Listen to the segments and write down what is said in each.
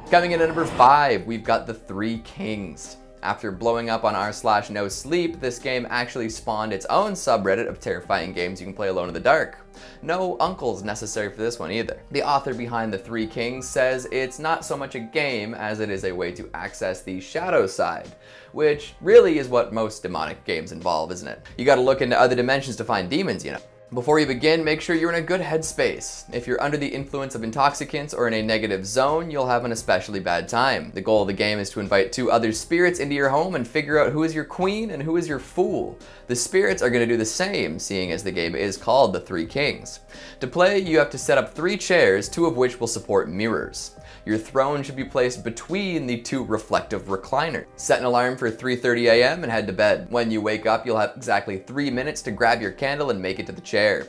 Coming in at number 5, we've got the Three Kings. After blowing up on r/no-sleep, this game actually spawned its own subreddit of terrifying games you can play alone in the dark. No uncles necessary for this one either. The author behind the Three Kings says it's not so much a game as it is a way to access the shadow side, which really is what most demonic games involve, isn't it? You gotta look into other dimensions to find demons, you know. Before you begin, make sure you're in a good headspace. If you're under the influence of intoxicants or in a negative zone, you'll have an especially bad time. The goal of the game is to invite 2 other spirits into your home and figure out who is your queen and who is your fool. The spirits are going to do the same, seeing as the game is called the Three Kings. To play, you have to set up 3 chairs, 2 of which will support mirrors. Your throne should be placed between the 2 reflective recliners. Set an alarm for 3:30 a.m. and head to bed. When you wake up, you'll have exactly 3 minutes to grab your candle and make it to the chair.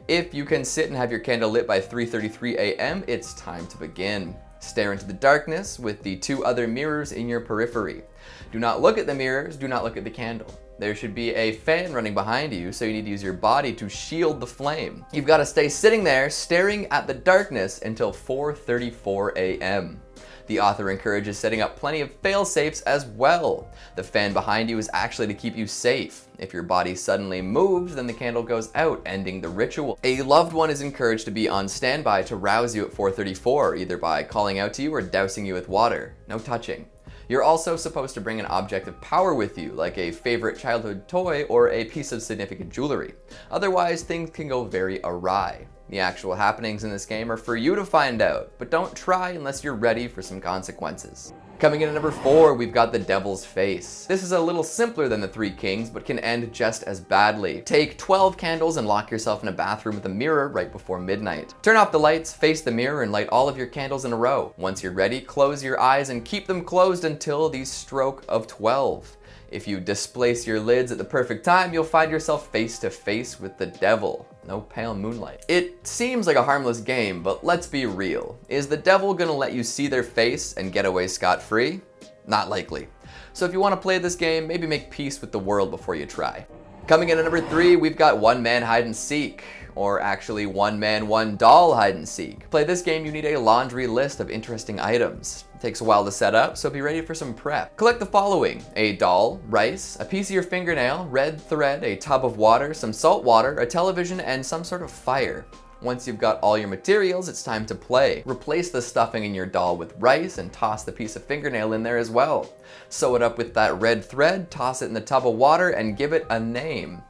If you can sit and have your candle lit by 3:33 a.m., it's time to begin. Stare into the darkness with the 2 other mirrors in your periphery. Do not look at the mirrors, do not look at the candle. There should be a fan running behind you, so you need to use your body to shield the flame. You've got to stay sitting there, staring at the darkness until 4:34 a.m. The author encourages setting up plenty of fail-safes as well. The fan behind you is actually to keep you safe. If your body suddenly moves, then the candle goes out, ending the ritual. A loved one is encouraged to be on standby to rouse you at 4:34, either by calling out to you or dousing you with water. No touching. You're also supposed to bring an object of power with you, like a favorite childhood toy or a piece of significant jewelry. Otherwise, things can go very awry. The actual happenings in this game are for you to find out, but don't try unless you're ready for some consequences. Coming in at number 4, we've got the Devil's Face. This is a little simpler than the Three Kings, but can end just as badly. Take 12 candles and lock yourself in a bathroom with a mirror right before midnight. Turn off the lights, face the mirror, and light all of your candles in a row. Once you're ready, close your eyes and keep them closed until the stroke of 12. If you displace your lids at the perfect time, you'll find yourself face to face with the devil. No pale moonlight. It seems like a harmless game, but let's be real. Is the devil gonna let you see their face and get away scot-free? Not likely. So if you want to play this game, maybe make peace with the world before you try. Coming in at number 3, we've got One Man Hide and Seek. Or actually, One Man, One Doll Hide and Seek. To play this game, you need a laundry list of interesting items. It takes a while to set up, so be ready for some prep. Collect the following: a doll, rice, a piece of your fingernail, red thread, a tub of water, some salt water, a television, and some sort of fire. Once you've got all your materials, it's time to play. Replace the stuffing in your doll with rice and toss the piece of fingernail in there as well. Sew it up with that red thread, toss it in the tub of water, and give it a name.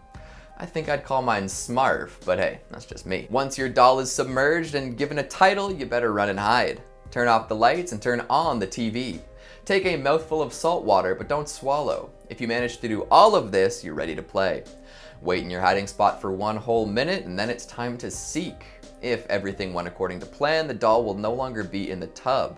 I think I'd call mine Smarf, but hey, that's just me. Once your doll is submerged and given a title, you better run and hide. Turn off the lights and turn on the TV. Take a mouthful of salt water, but don't swallow. If you manage to do all of this, you're ready to play. Wait in your hiding spot for 1 whole minute, and then it's time to seek. If everything went according to plan, the doll will no longer be in the tub.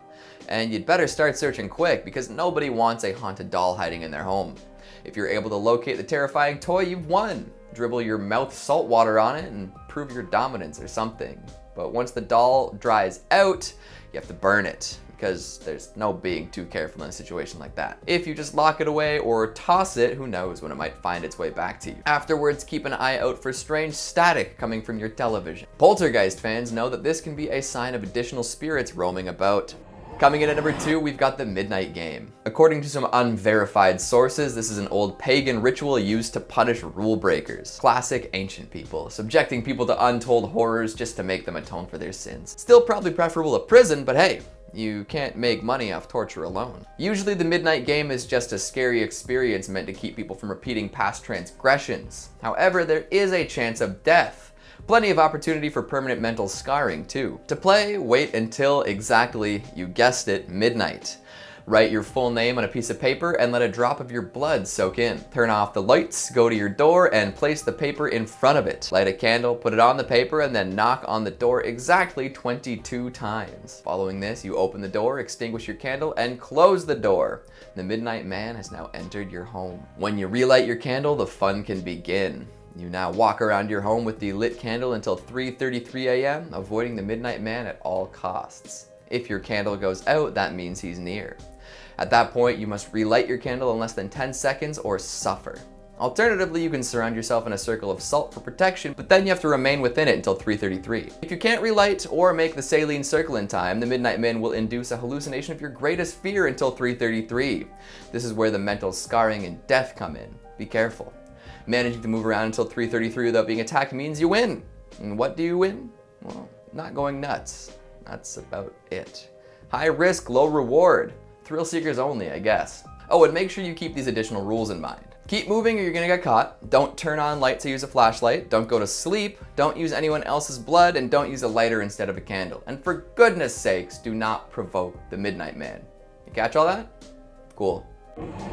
And you'd better start searching quick, because nobody wants a haunted doll hiding in their home. If you're able to locate the terrifying toy, you've won. Dribble your mouth salt water on it and prove your dominance or something. But once the doll dries out, you have to burn it, because there's no being too careful in a situation like that. If you just lock it away or toss it, who knows when it might find its way back to you. Afterwards, keep an eye out for strange static coming from your television. Poltergeist fans know that this can be a sign of additional spirits roaming about. Coming in at number 2, we've got the Midnight Game. According to some unverified sources, this is an old pagan ritual used to punish rule breakers. Classic ancient people, subjecting people to untold horrors just to make them atone for their sins. Still probably preferable to prison, but hey, you can't make money off torture alone. Usually the Midnight Game is just a scary experience meant to keep people from repeating past transgressions. However, there is a chance of death. Plenty of opportunity for permanent mental scarring too. To play, wait until exactly, you guessed it, midnight. Write your full name on a piece of paper and let a drop of your blood soak in. Turn off the lights, go to your door, and place the paper in front of it. Light a candle, put it on the paper, and then knock on the door exactly 22 times. Following this, you open the door, extinguish your candle, and close the door. The Midnight Man has now entered your home. When you relight your candle, the fun can begin. You now walk around your home with the lit candle until 3:33 a.m., avoiding the Midnight Man at all costs. If your candle goes out, that means he's near. At that point, you must relight your candle in less than 10 seconds or suffer. Alternatively, you can surround yourself in a circle of salt for protection, but then you have to remain within it until 3:33. If you can't relight or make the saline circle in time, the Midnight Min will induce a hallucination of your greatest fear until 3:33. This is where the mental scarring and death come in. Be careful. Managing to move around until 3:33 without being attacked means you win. And what do you win? Well, not going nuts. That's about it. High risk, low reward. Thrill seekers only, I guess. Oh, and make sure you keep these additional rules in mind. Keep moving or you're gonna get caught. Don't turn on lights to use a flashlight. Don't go to sleep. Don't use anyone else's blood, and don't use a lighter instead of a candle. And for goodness sakes, do not provoke the Midnight Man. You catch all that? Cool.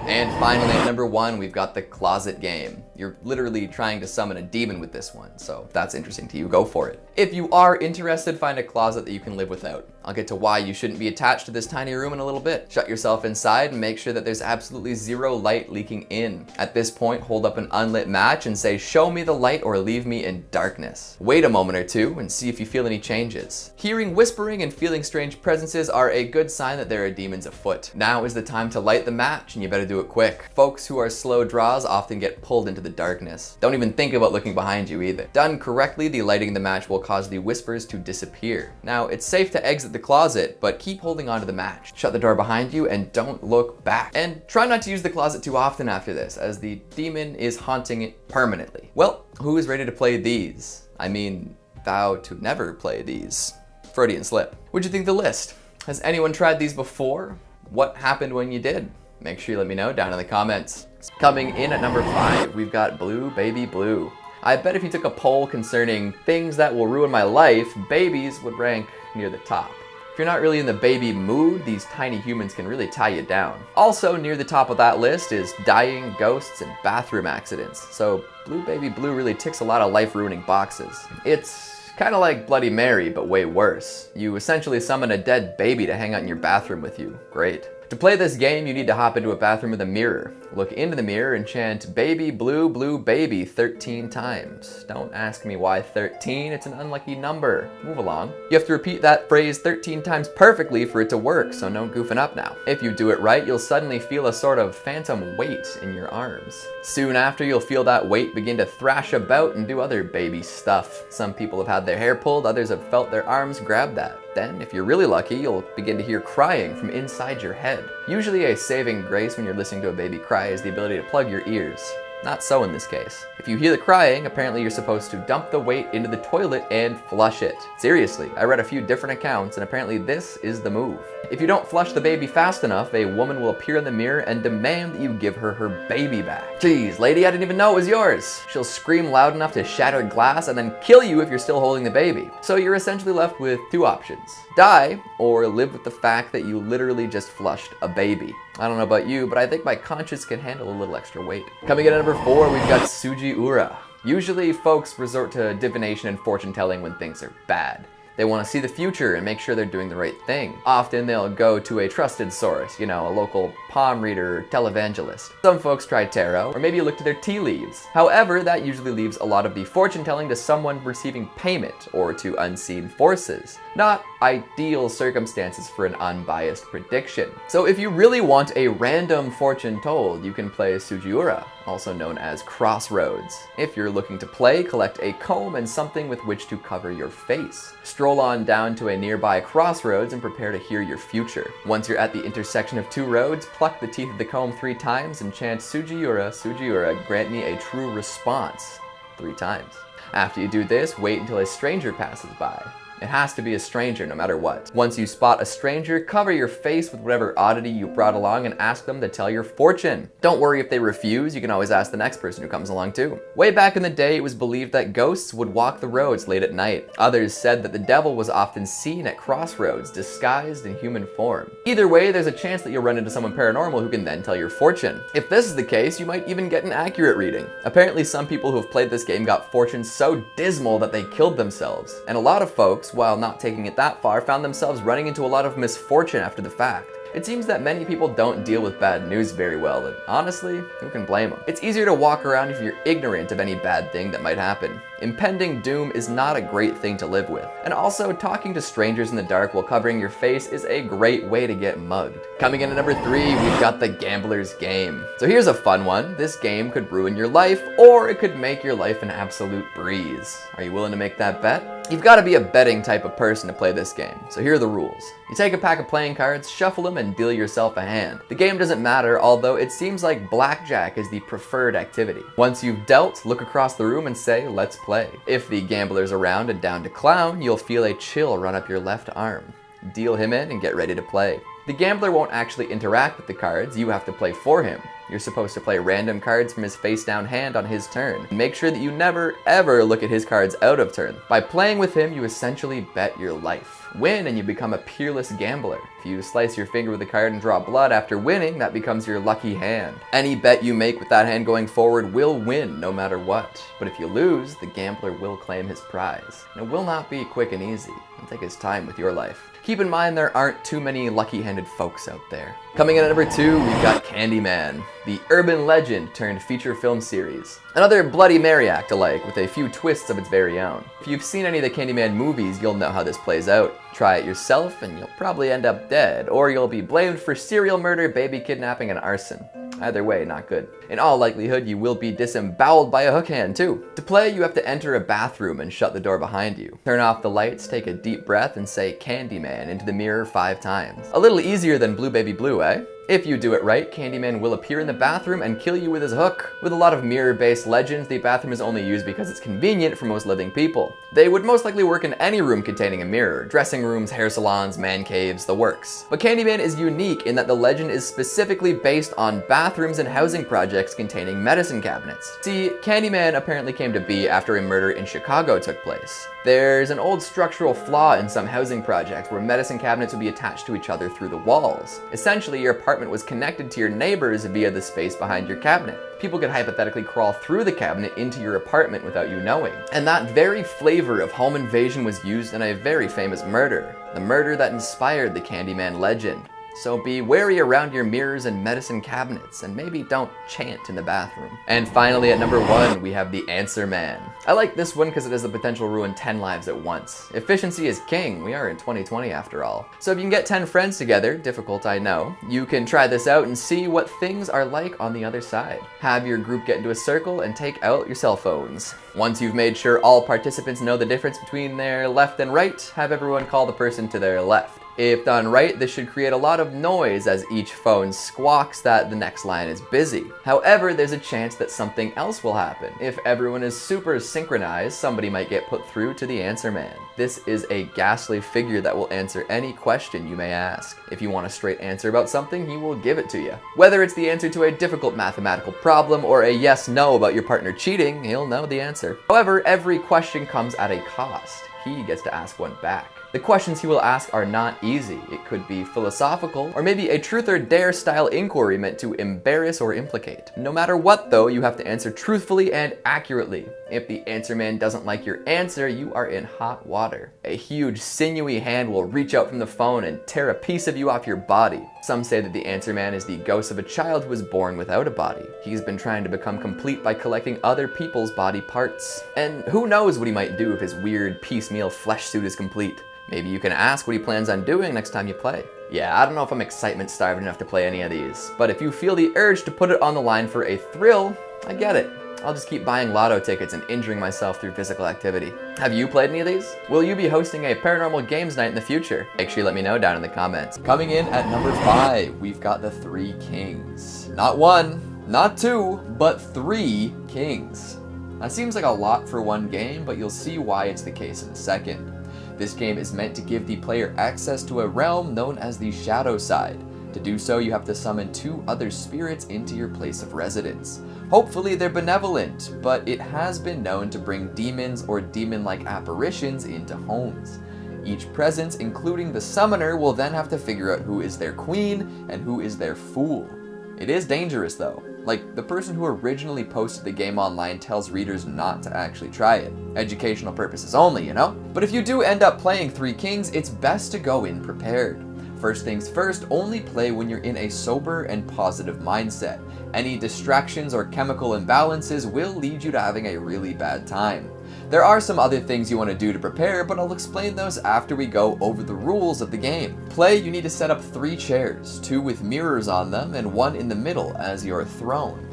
And finally, at number 1, we've got the closet game. You're literally trying to summon a demon with this one, so if that's interesting to you, go for it. If you are interested, find a closet that you can live without. I'll get to why you shouldn't be attached to this tiny room in a little bit. Shut yourself inside and make sure that there's absolutely zero light leaking in. At this point, hold up an unlit match and say, "Show me the light or leave me in darkness." Wait a moment or two and see if you feel any changes. Hearing whispering and feeling strange presences are a good sign that there are demons afoot. Now is the time to light the match, and you better do it quick. Folks who are slow draws often get pulled into the darkness. Don't even think about looking behind you either. Done correctly, the lighting the match will cause the whispers to disappear. Now, it's safe to exit the closet, but keep holding on to the match. Shut the door behind you and don't look back. And try not to use the closet too often after this, as the demon is haunting it permanently. Well, who is ready to play these? I mean, vow to never play these. Freudian slip. What'd you think of the list? Has anyone tried these before? What happened when you did? Make sure you let me know down in the comments. Coming in at number 5, we've got Blue Baby Blue. I bet if you took a poll concerning things that will ruin my life, babies would rank near the top. If you're not really in the baby mood, these tiny humans can really tie you down. Also near the top of that list is dying, ghosts, and bathroom accidents. So Blue Baby Blue really ticks a lot of life-ruining boxes. It's kind of like Bloody Mary, but way worse. You essentially summon a dead baby to hang out in your bathroom with you. Great. To play this game, you need to hop into a bathroom with a mirror. Look into the mirror and chant "Baby Blue Blue Baby" 13 times. Don't ask me why 13, it's an unlucky number. Move along. You have to repeat that phrase 13 times perfectly for it to work, so no goofing up now. If you do it right, you'll suddenly feel a sort of phantom weight in your arms. Soon after, you'll feel that weight begin to thrash about and do other baby stuff. Some people have had their hair pulled, others have felt their arms grab that. Then, if you're really lucky, you'll begin to hear crying from inside your head. Usually a saving grace when you're listening to a baby cry is the ability to plug your ears. Not so in this case. If you hear the crying, apparently you're supposed to dump the weight into the toilet and flush it. Seriously, I read a few different accounts and apparently this is the move. If you don't flush the baby fast enough, a woman will appear in the mirror and demand that you give her her baby back. Geez, lady, I didn't even know it was yours. She'll scream loud enough to shatter glass and then kill you if you're still holding the baby. So you're essentially left with 2 options. Die, or live with the fact that you literally just flushed a baby. I don't know about you, but I think my conscience can handle a little extra weight. Coming in at number 4, we've got Sujiura. Usually folks resort to divination and fortune telling when things are bad. They want to see the future and make sure they're doing the right thing. Often they'll go to a trusted source, a local palm reader or televangelist. Some folks try tarot, or maybe you look to their tea leaves. However, that usually leaves a lot of the fortune telling to someone receiving payment or to unseen forces. Not ideal circumstances for an unbiased prediction. So if you really want a random fortune told, you can play Sujiura, also known as Crossroads. If you're looking to play, collect a comb and something with which to cover your face. Stroll on down to a nearby crossroads and prepare to hear your future. Once you're at the intersection of 2 roads, pluck the teeth of the comb 3 times and chant "Sujiura, Sujiura, grant me a true response" 3 times. After you do this, wait until a stranger passes by. It has to be a stranger no matter what. Once you spot a stranger, cover your face with whatever oddity you brought along and ask them to tell your fortune. Don't worry if they refuse, you can always ask the next person who comes along too. Way back in the day, it was believed that ghosts would walk the roads late at night. Others said that the devil was often seen at crossroads, disguised in human form. Either way, there's a chance that you'll run into someone paranormal who can then tell your fortune. If this is the case, you might even get an accurate reading. Apparently, some people who have played this game got fortunes so dismal that they killed themselves. And a lot of folks, while not taking it that far, found themselves running into a lot of misfortune after the fact. It seems that many people don't deal with bad news very well, and honestly, who can blame them? It's easier to walk around if you're ignorant of any bad thing that might happen. Impending doom is not a great thing to live with. And also, talking to strangers in the dark while covering your face is a great way to get mugged. Coming in at number 3, we've got The Gambler's Game. So here's a fun one. This game could ruin your life, or it could make your life an absolute breeze. Are you willing to make that bet? You've got to be a betting type of person to play this game, so here are the rules. You take a pack of playing cards, shuffle them, and deal yourself a hand. The game doesn't matter, although it seems like blackjack is the preferred activity. Once you've dealt, look across the room and say, let's play. If the gambler's around and down to clown, you'll feel a chill run up your left arm. Deal him in and get ready to play. The gambler won't actually interact with the cards, you have to play for him. You're supposed to play random cards from his face-down hand on his turn. Make sure that you never, ever look at his cards out of turn. By playing with him, you essentially bet your life. Win and you become a peerless gambler. If you slice your finger with a card and draw blood after winning, that becomes your lucky hand. Any bet you make with that hand going forward will win no matter what. But if you lose, the gambler will claim his prize. And it will not be quick and easy. It'll take his time with your life. Keep in mind there aren't too many lucky-handed folks out there. Coming in at number 2, we've got Candyman, the urban legend turned feature film series. Another Bloody Mary act-alike with a few twists of its very own. If you've seen any of the Candyman movies, you'll know how this plays out. Try it yourself and you'll probably end up dead, or you'll be blamed for serial murder, baby kidnapping, and arson. Either way, not good. In all likelihood, you will be disemboweled by a hook hand too. To play, you have to enter a bathroom and shut the door behind you. Turn off the lights, take a deep breath, and say Candyman into the mirror 5 times. A little easier than Blue Baby Blue, eh? If you do it right, Candyman will appear in the bathroom and kill you with his hook. With a lot of mirror-based legends, the bathroom is only used because it's convenient for most living people. They would most likely work in any room containing a mirror, dressing rooms, hair salons, man caves, the works. But Candyman is unique in that the legend is specifically based on bathrooms and housing projects containing medicine cabinets. See, Candyman apparently came to be after a murder in Chicago took place. There's an old structural flaw in some housing projects where medicine cabinets would be attached to each other through the walls. Essentially, your apartment was connected to your neighbors via the space behind your cabinet. People could hypothetically crawl through the cabinet into your apartment without you knowing. And that very flavor of home invasion was used in a very famous murder, the murder that inspired the Candyman legend. So be wary around your mirrors and medicine cabinets, and maybe don't chant in the bathroom. And finally, at number 1, we have the Answer Man. I like this one because it has the potential to ruin 10 lives at once. Efficiency is king, we are in 2020 after all. So if you can get 10 friends together, difficult I know, you can try this out and see what things are like on the other side. Have your group get into a circle and take out your cell phones. Once you've made sure all participants know the difference between their left and right, have everyone call the person to their left. If done right, this should create a lot of noise as each phone squawks that the next line is busy. However, there's a chance that something else will happen. If everyone is super synchronized, somebody might get put through to the Answer Man. This is a ghastly figure that will answer any question you may ask. If you want a straight answer about something, he will give it to you. Whether it's the answer to a difficult mathematical problem or a yes/no about your partner cheating, he'll know the answer. However, every question comes at a cost. He gets to ask one back. The questions he will ask are not easy. It could be philosophical, or maybe a truth or dare style inquiry meant to embarrass or implicate. No matter what though, you have to answer truthfully and accurately. If the Answer Man doesn't like your answer, you are in hot water. A huge sinewy hand will reach out from the phone and tear a piece of you off your body. Some say that the Answer Man is the ghost of a child who was born without a body. He's been trying to become complete by collecting other people's body parts. And who knows what he might do if his weird piecemeal flesh suit is complete. Maybe you can ask what he plans on doing next time you play. Yeah, I don't know if I'm excitement starved enough to play any of these, but if you feel the urge to put it on the line for a thrill, I get it. I'll just keep buying lotto tickets and injuring myself through physical activity. Have you played any of these? Will you be hosting a paranormal games night in the future? Make sure you let me know down in the comments. Coming in at number 5, we've got the 3 Kings. Not 1, not 2, but 3 Kings. That seems like a lot for one game, but you'll see why it's the case in a second. This game is meant to give the player access to a realm known as the Shadow Side. To do so, you have to summon 2 other spirits into your place of residence. Hopefully they're benevolent, but it has been known to bring demons or demon-like apparitions into homes. Each presence, including the summoner, will then have to figure out who is their queen and who is their fool. It is dangerous though. Like, the person who originally posted the game online tells readers not to actually try it. Educational purposes only, you know? But if you do end up playing 3 Kings, it's best to go in prepared. First things first, only play when you're in a sober and positive mindset. Any distractions or chemical imbalances will lead you to having a really bad time. There are some other things you want to do to prepare, but I'll explain those after we go over the rules of the game. Play, you need to set up 3 chairs, 2 with mirrors on them and 1 in the middle as your throne.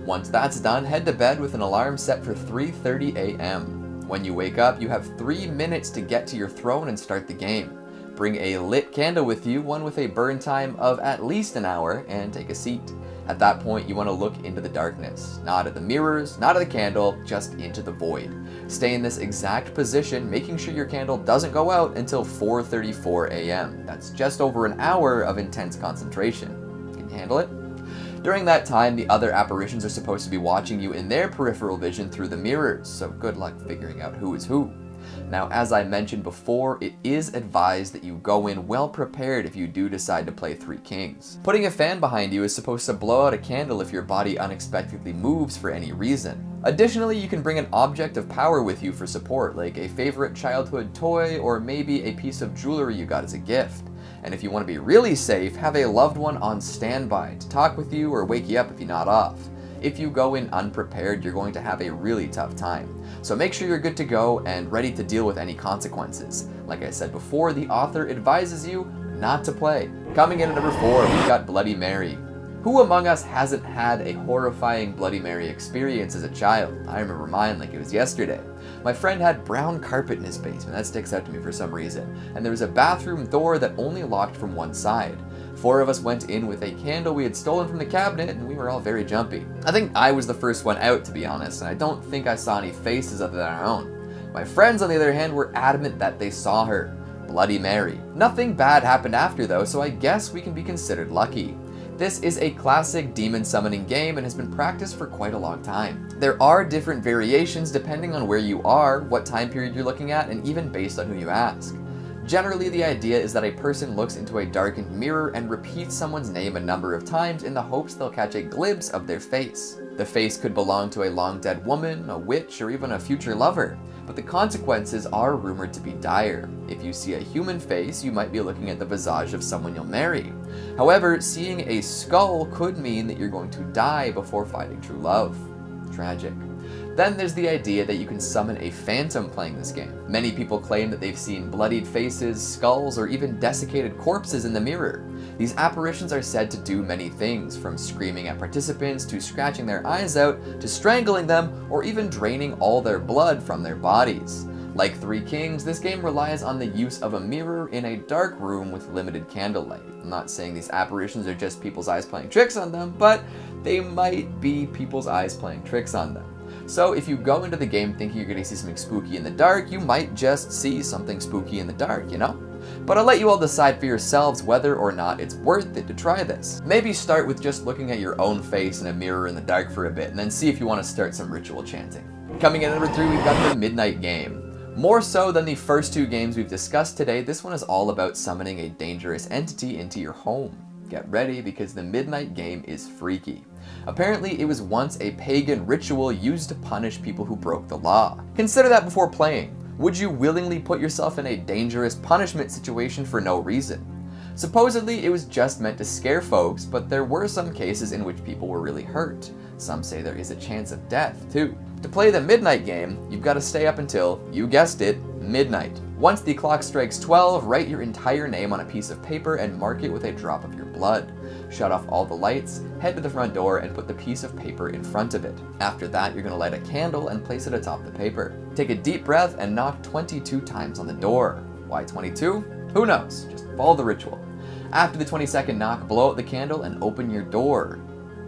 Once that's done, head to bed with an alarm set for 3:30 a.m. When you wake up, you have 3 minutes to get to your throne and start the game. Bring a lit candle with you, one with a burn time of at least an hour, and take a seat. At that point, you want to look into the darkness. Not at the mirrors, not at the candle, just into the void. Stay in this exact position, making sure your candle doesn't go out until 4:34 a.m. That's just over an hour of intense concentration. Can you handle it? During that time, the other apparitions are supposed to be watching you in their peripheral vision through the mirrors, so good luck figuring out who is who. Now, as I mentioned before, it is advised that you go in well prepared if you do decide to play 3 Kings. Putting a fan behind you is supposed to blow out a candle if your body unexpectedly moves for any reason. Additionally, you can bring an object of power with you for support, like a favorite childhood toy or maybe a piece of jewelry you got as a gift. And if you want to be really safe, have a loved one on standby to talk with you or wake you up if you nod off. If you go in unprepared, you're going to have a really tough time. So make sure you're good to go and ready to deal with any consequences. Like I said before, the author advises you not to play. Coming in at number 4, we've got Bloody Mary. Who among us hasn't had a horrifying Bloody Mary experience as a child? I remember mine like it was yesterday. My friend had brown carpet in his basement, that sticks out to me for some reason, and there was a bathroom door that only locked from one side. 4 of us went in with a candle we had stolen from the cabinet, and we were all very jumpy. I think I was the first one out, to be honest, and I don't think I saw any faces other than our own. My friends, on the other hand, were adamant that they saw her. Bloody Mary. Nothing bad happened after though, so I guess we can be considered lucky. This is a classic demon summoning game and has been practiced for quite a long time. There are different variations depending on where you are, what time period you're looking at, and even based on who you ask. Generally, the idea is that a person looks into a darkened mirror and repeats someone's name a number of times in the hopes they'll catch a glimpse of their face. The face could belong to a long dead woman, a witch, or even a future lover, but the consequences are rumored to be dire. If you see a human face, you might be looking at the visage of someone you'll marry. However, seeing a skull could mean that you're going to die before finding true love. Tragic. Then there's the idea that you can summon a phantom playing this game. Many people claim that they've seen bloodied faces, skulls, or even desiccated corpses in the mirror. These apparitions are said to do many things, from screaming at participants, to scratching their eyes out, to strangling them, or even draining all their blood from their bodies. Like 3 Kings, this game relies on the use of a mirror in a dark room with limited candlelight. I'm not saying these apparitions are just people's eyes playing tricks on them, but they might be people's eyes playing tricks on them. So if you go into the game thinking you're going to see something spooky in the dark, you might just see something spooky in the dark, you know? But I'll let you all decide for yourselves whether or not it's worth it to try this. Maybe start with just looking at your own face in a mirror in the dark for a bit, and then see if you want to start some ritual chanting. Coming in at number 3, we've got the Midnight Game. More so than the first 2 games we've discussed today, this one is all about summoning a dangerous entity into your home. Get ready, because the Midnight Game is freaky. Apparently, it was once a pagan ritual used to punish people who broke the law. Consider that before playing. Would you willingly put yourself in a dangerous punishment situation for no reason? Supposedly, it was just meant to scare folks, but there were some cases in which people were really hurt. Some say there is a chance of death, too. To play the Midnight Game, you've got to stay up until, you guessed it, midnight. Once the clock strikes 12, write your entire name on a piece of paper and mark it with a drop of your blood. Shut off all the lights, head to the front door, and put the piece of paper in front of it. After that, you're going to light a candle and place it atop the paper. Take a deep breath and knock 22 times on the door. Why 22? Who knows? Just follow the ritual. After the 22nd knock, blow out the candle and open your door.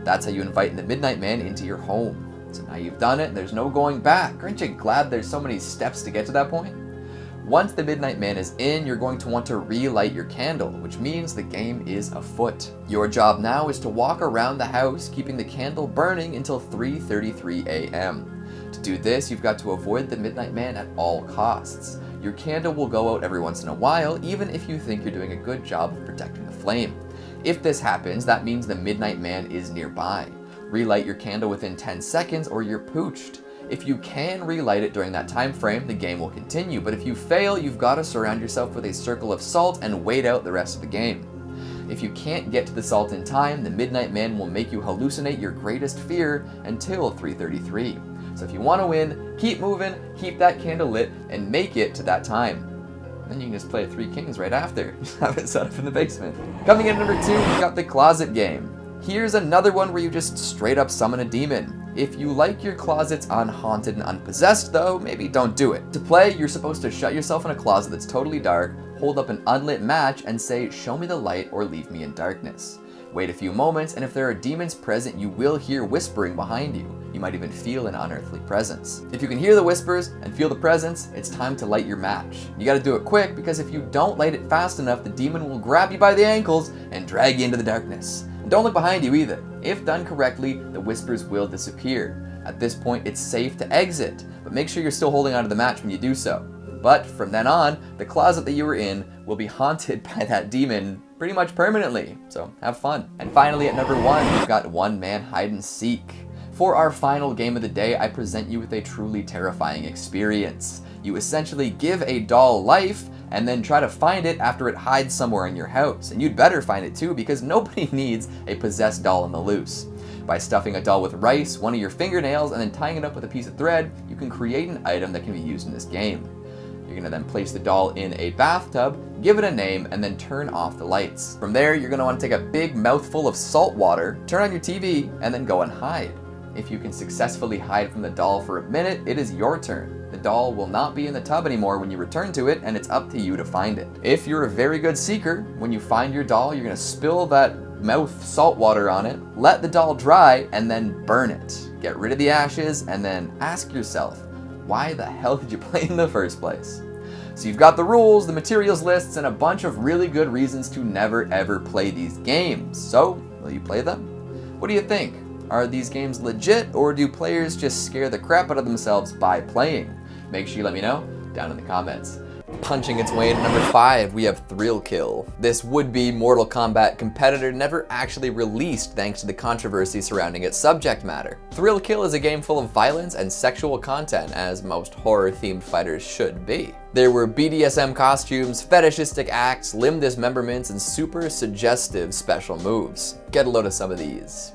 That's how you invite the Midnight Man into your home. So now you've done it, there's no going back. Aren't you glad there's so many steps to get to that point? Once the Midnight Man is in, you're going to want to relight your candle, which means the game is afoot. Your job now is to walk around the house, keeping the candle burning until 3:33 a.m. To do this, you've got to avoid the Midnight Man at all costs. Your candle will go out every once in a while, even if you think you're doing a good job of protecting the flame. If this happens, that means the Midnight Man is nearby. Relight your candle within 10 seconds or you're pooched. If you can relight it during that time frame, the game will continue, but if you fail, you've got to surround yourself with a circle of salt and wait out the rest of the game. If you can't get to the salt in time, the Midnight Man will make you hallucinate your greatest fear until 3:33. So if you want to win, keep moving, keep that candle lit, and make it to that time. Then you can just play Three Kings right after. Just have it set up in the basement. Coming in at number 2, we've got the closet game. Here's another one where you just straight up summon a demon. If you like your closets unhaunted and unpossessed though, maybe don't do it. To play, you're supposed to shut yourself in a closet that's totally dark, hold up an unlit match, and say, "Show me the light or leave me in darkness." Wait a few moments, and if there are demons present, you will hear whispering behind you. You might even feel an unearthly presence. If you can hear the whispers and feel the presence, it's time to light your match. You gotta do it quick, because if you don't light it fast enough, the demon will grab you by the ankles and drag you into the darkness. And don't look behind you either. If done correctly, the whispers will disappear. At this point, it's safe to exit, but make sure you're still holding onto the match when you do so. But from then on, the closet that you were in will be haunted by that demon pretty much permanently, so have fun. And finally, at number 1, we've got One Man Hide and Seek. For our final game of the day, I present you with a truly terrifying experience. You essentially give a doll life and then try to find it after it hides somewhere in your house. And you'd better find it too, because nobody needs a possessed doll on the loose. By stuffing a doll with rice, one of your fingernails, and then tying it up with a piece of thread, you can create an item that can be used in this game. You're gonna then place the doll in a bathtub, give it a name, and then turn off the lights. From there, you're gonna wanna take a big mouthful of salt water, turn on your TV, and then go and hide. If you can successfully hide from the doll for a minute, it is your turn. The doll will not be in the tub anymore when you return to it, and it's up to you to find it. If you're a very good seeker, when you find your doll, you're gonna spill that mouth salt water on it, let the doll dry, and then burn it. Get rid of the ashes, and then ask yourself, why the hell did you play in the first place? So you've got the rules, the materials lists, and a bunch of really good reasons to never ever play these games. So, will you play them? What do you think? Are these games legit, or do players just scare the crap out of themselves by playing? Make sure you let me know down in the comments. Punching its way into number 5, we have Thrill Kill. This would-be Mortal Kombat competitor never actually released thanks to the controversy surrounding its subject matter. Thrill Kill is a game full of violence and sexual content, as most horror-themed fighters should be. There were BDSM costumes, fetishistic acts, limb dismemberments, and super suggestive special moves. Get a load of some of these.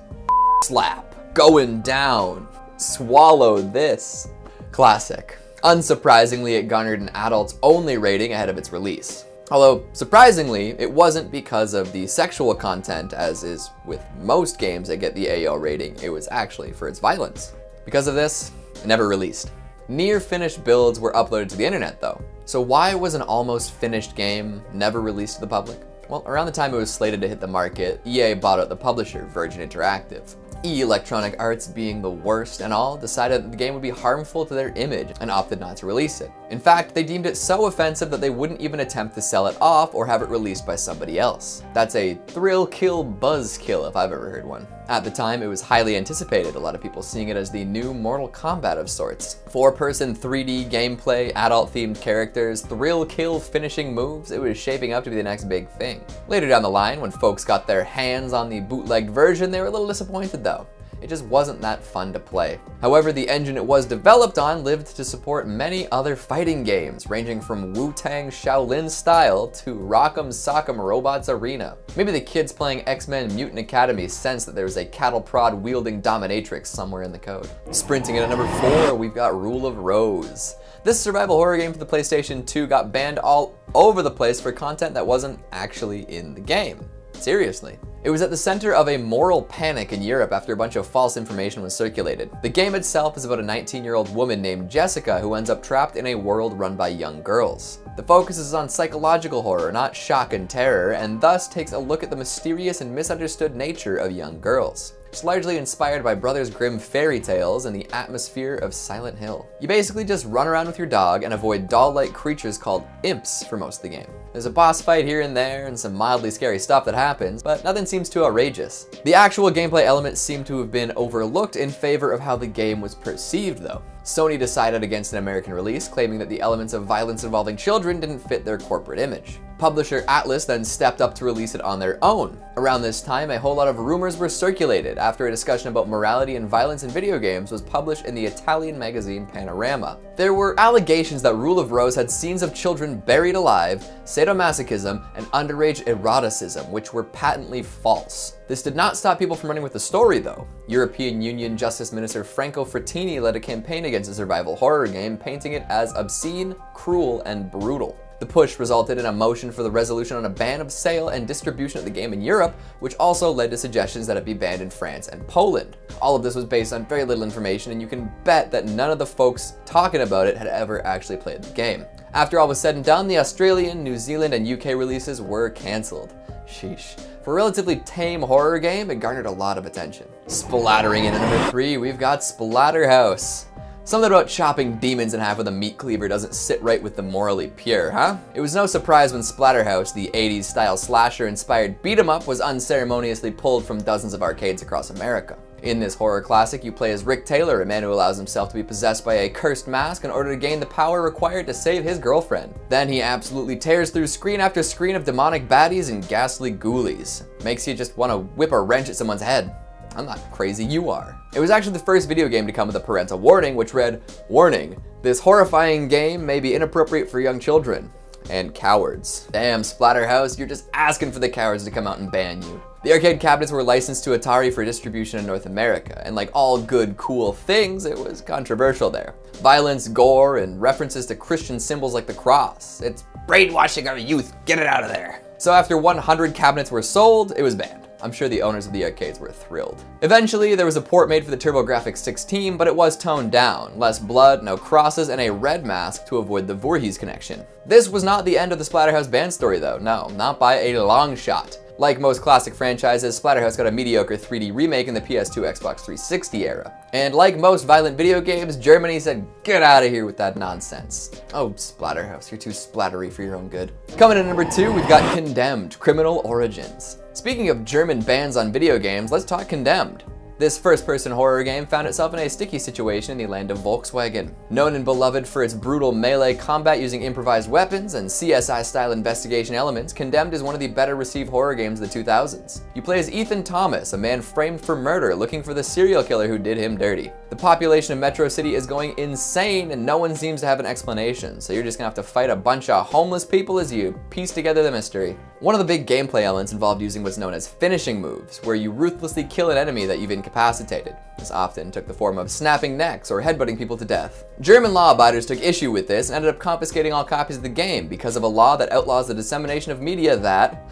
Slap. Going down. Swallow this. Classic. Unsurprisingly, it garnered an adults-only rating ahead of its release. Although, surprisingly, it wasn't because of the sexual content, as is with most games that get the AO rating. It was actually for its violence. Because of this, it never released. Near-finished builds were uploaded to the internet, though. So why was an almost finished game never released to the public? Well, around the time it was slated to hit the market, EA bought out the publisher, Virgin Interactive. Electronic Arts, being the worst and all, decided that the game would be harmful to their image and opted not to release it. In fact, they deemed it so offensive that they wouldn't even attempt to sell it off or have it released by somebody else. That's a thrill kill buzz kill if I've ever heard one. At the time, it was highly anticipated, a lot of people seeing it as the new Mortal Kombat of sorts. 4-person 3D gameplay, adult-themed characters, thrill kill finishing moves, it was shaping up to be the next big thing. Later down the line, when folks got their hands on the bootlegged version, they were a little disappointed though. It just wasn't that fun to play. However, the engine it was developed on lived to support many other fighting games, ranging from Wu-Tang Shaolin Style to Rock'em Sock'em Robots Arena. Maybe the kids playing X-Men Mutant Academy sensed that there was a cattle prod wielding dominatrix somewhere in the code. Sprinting in at number 4, we've got Rule of Rose. This survival horror game for the PlayStation 2 got banned all over the place for content that wasn't actually in the game. Seriously. It was at the center of a moral panic in Europe after a bunch of false information was circulated. The game itself is about a 19-year-old woman named Jessica who ends up trapped in a world run by young girls. The focus is on psychological horror, not shock and terror, and thus takes a look at the mysterious and misunderstood nature of young girls. It's largely inspired by Brothers Grimm fairy tales and the atmosphere of Silent Hill. You basically just run around with your dog and avoid doll-like creatures called imps for most of the game. There's a boss fight here and there and some mildly scary stuff that happens, but nothing seems too outrageous. The actual gameplay elements seem to have been overlooked in favor of how the game was perceived though. Sony decided against an American release, claiming that the elements of violence involving children didn't fit their corporate image. Publisher Atlas then stepped up to release it on their own. Around this time, a whole lot of rumors were circulated after a discussion about morality and violence in video games was published in the Italian magazine Panorama. There were allegations that Rule of Rose had scenes of children buried alive, sadomasochism, and underage eroticism, which were patently false. This did not stop people from running with the story, though. European Union Justice Minister Franco Frattini led a campaign against the survival horror game, painting it as obscene, cruel, and brutal. The push resulted in a motion for the resolution on a ban of sale and distribution of the game in Europe, which also led to suggestions that it be banned in France and Poland. All of this was based on very little information, and you can bet that none of the folks talking about it had ever actually played the game. After all was said and done, the Australian, New Zealand, and UK releases were cancelled. Sheesh. For a relatively tame horror game, it garnered a lot of attention. Splattering in at number 3, we've got Splatterhouse. Something about chopping demons in half with a meat cleaver doesn't sit right with the morally pure, huh? It was no surprise when Splatterhouse, the 80s style slasher-inspired beat-em-up, was unceremoniously pulled from dozens of arcades across America. In this horror classic, you play as Rick Taylor, a man who allows himself to be possessed by a cursed mask in order to gain the power required to save his girlfriend. Then he absolutely tears through screen after screen of demonic baddies and ghastly ghoulies. Makes you just want to whip a wrench at someone's head. I'm not crazy, you are. It was actually the first video game to come with a parental warning, which read, "Warning, this horrifying game may be inappropriate for young children and cowards." Damn, Splatterhouse, you're just asking for the cowards to come out and ban you. The arcade cabinets were licensed to Atari for distribution in North America, and like all good, cool things, it was controversial there. Violence, gore, and references to Christian symbols like the cross. It's brainwashing our youth, get it out of there. So after 100 cabinets were sold, it was banned. I'm sure the owners of the arcades were thrilled. Eventually, there was a port made for the TurboGrafx 16, but it was toned down. Less blood, no crosses, and a red mask to avoid the Voorhees connection. This was not the end of the Splatterhouse ban story though, no, not by a long shot. Like most classic franchises, Splatterhouse got a mediocre 3D remake in the PS2 Xbox 360 era. And like most violent video games, Germany said, get out of here with that nonsense. Oh, Splatterhouse, you're too splattery for your own good. Coming in at number 2, we've got Condemned: Criminal Origins. Speaking of German bans on video games, let's talk Condemned. This first-person horror game found itself in a sticky situation in the land of Volkswagen. Known and beloved for its brutal melee combat using improvised weapons and CSI-style investigation elements, Condemned is one of the better-received horror games of the 2000s. You play as Ethan Thomas, a man framed for murder, looking for the serial killer who did him dirty. The population of Metro City is going insane, and no one seems to have an explanation, so you're just gonna have to fight a bunch of homeless people as you piece together the mystery. One of the big gameplay elements involved using what's known as finishing moves, where you ruthlessly kill an enemy that you've incapacitated. This often took the form of snapping necks or headbutting people to death. German law abiders took issue with this and ended up confiscating all copies of the game because of a law that outlaws the dissemination of media that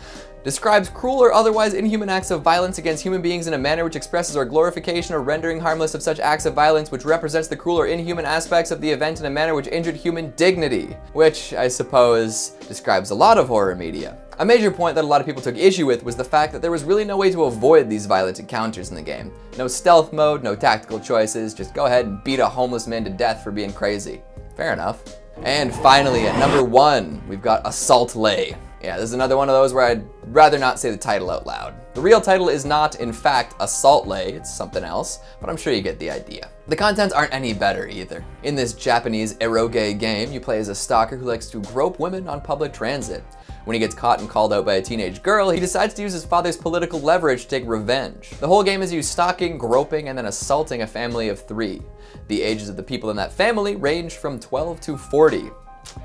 describes cruel or otherwise inhuman acts of violence against human beings in a manner which expresses or glorification or rendering harmless of such acts of violence which represents the cruel or inhuman aspects of the event in a manner which injured human dignity, which I suppose describes a lot of horror media. A major point that a lot of people took issue with was the fact that there was really no way to avoid these violent encounters in the game. No stealth mode, no tactical choices, just go ahead and beat a homeless man to death for being crazy. Fair enough. And finally, at number 1, we've got Assault Lay. Yeah, this is another one of those where I'd rather not say the title out loud. The real title is not, in fact, Assault Lay, it's something else, but I'm sure you get the idea. The contents aren't any better either. In this Japanese eroge game, you play as a stalker who likes to grope women on public transit. When he gets caught and called out by a teenage girl, he decides to use his father's political leverage to take revenge. The whole game is you stalking, groping, and then assaulting a family of 3. The ages of the people in that family range from 12 to 40.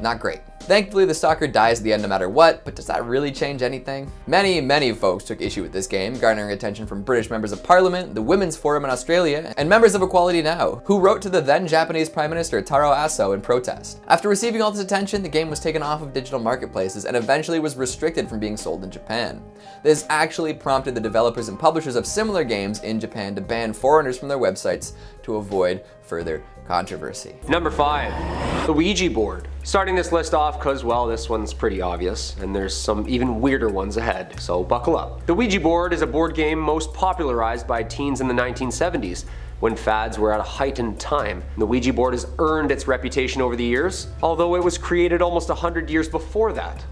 Not great. Thankfully, the stalker dies at the end no matter what, but does that really change anything? Many folks took issue with this game, garnering attention from British members of Parliament, the Women's Forum in Australia, and members of Equality Now, who wrote to the then Japanese Prime Minister Taro Aso in protest. After receiving all this attention, the game was taken off of digital marketplaces and eventually was restricted from being sold in Japan. This actually prompted the developers and publishers of similar games in Japan to ban foreigners from their websites to avoid further controversy. Number 5, the Ouija board. Starting this list off because, well, this one's pretty obvious, and there's some even weirder ones ahead, so buckle up. The Ouija board is a board game most popularized by teens in the 1970s, when fads were at a heightened time. The Ouija board has earned its reputation over the years, although it was created almost 100 years before that.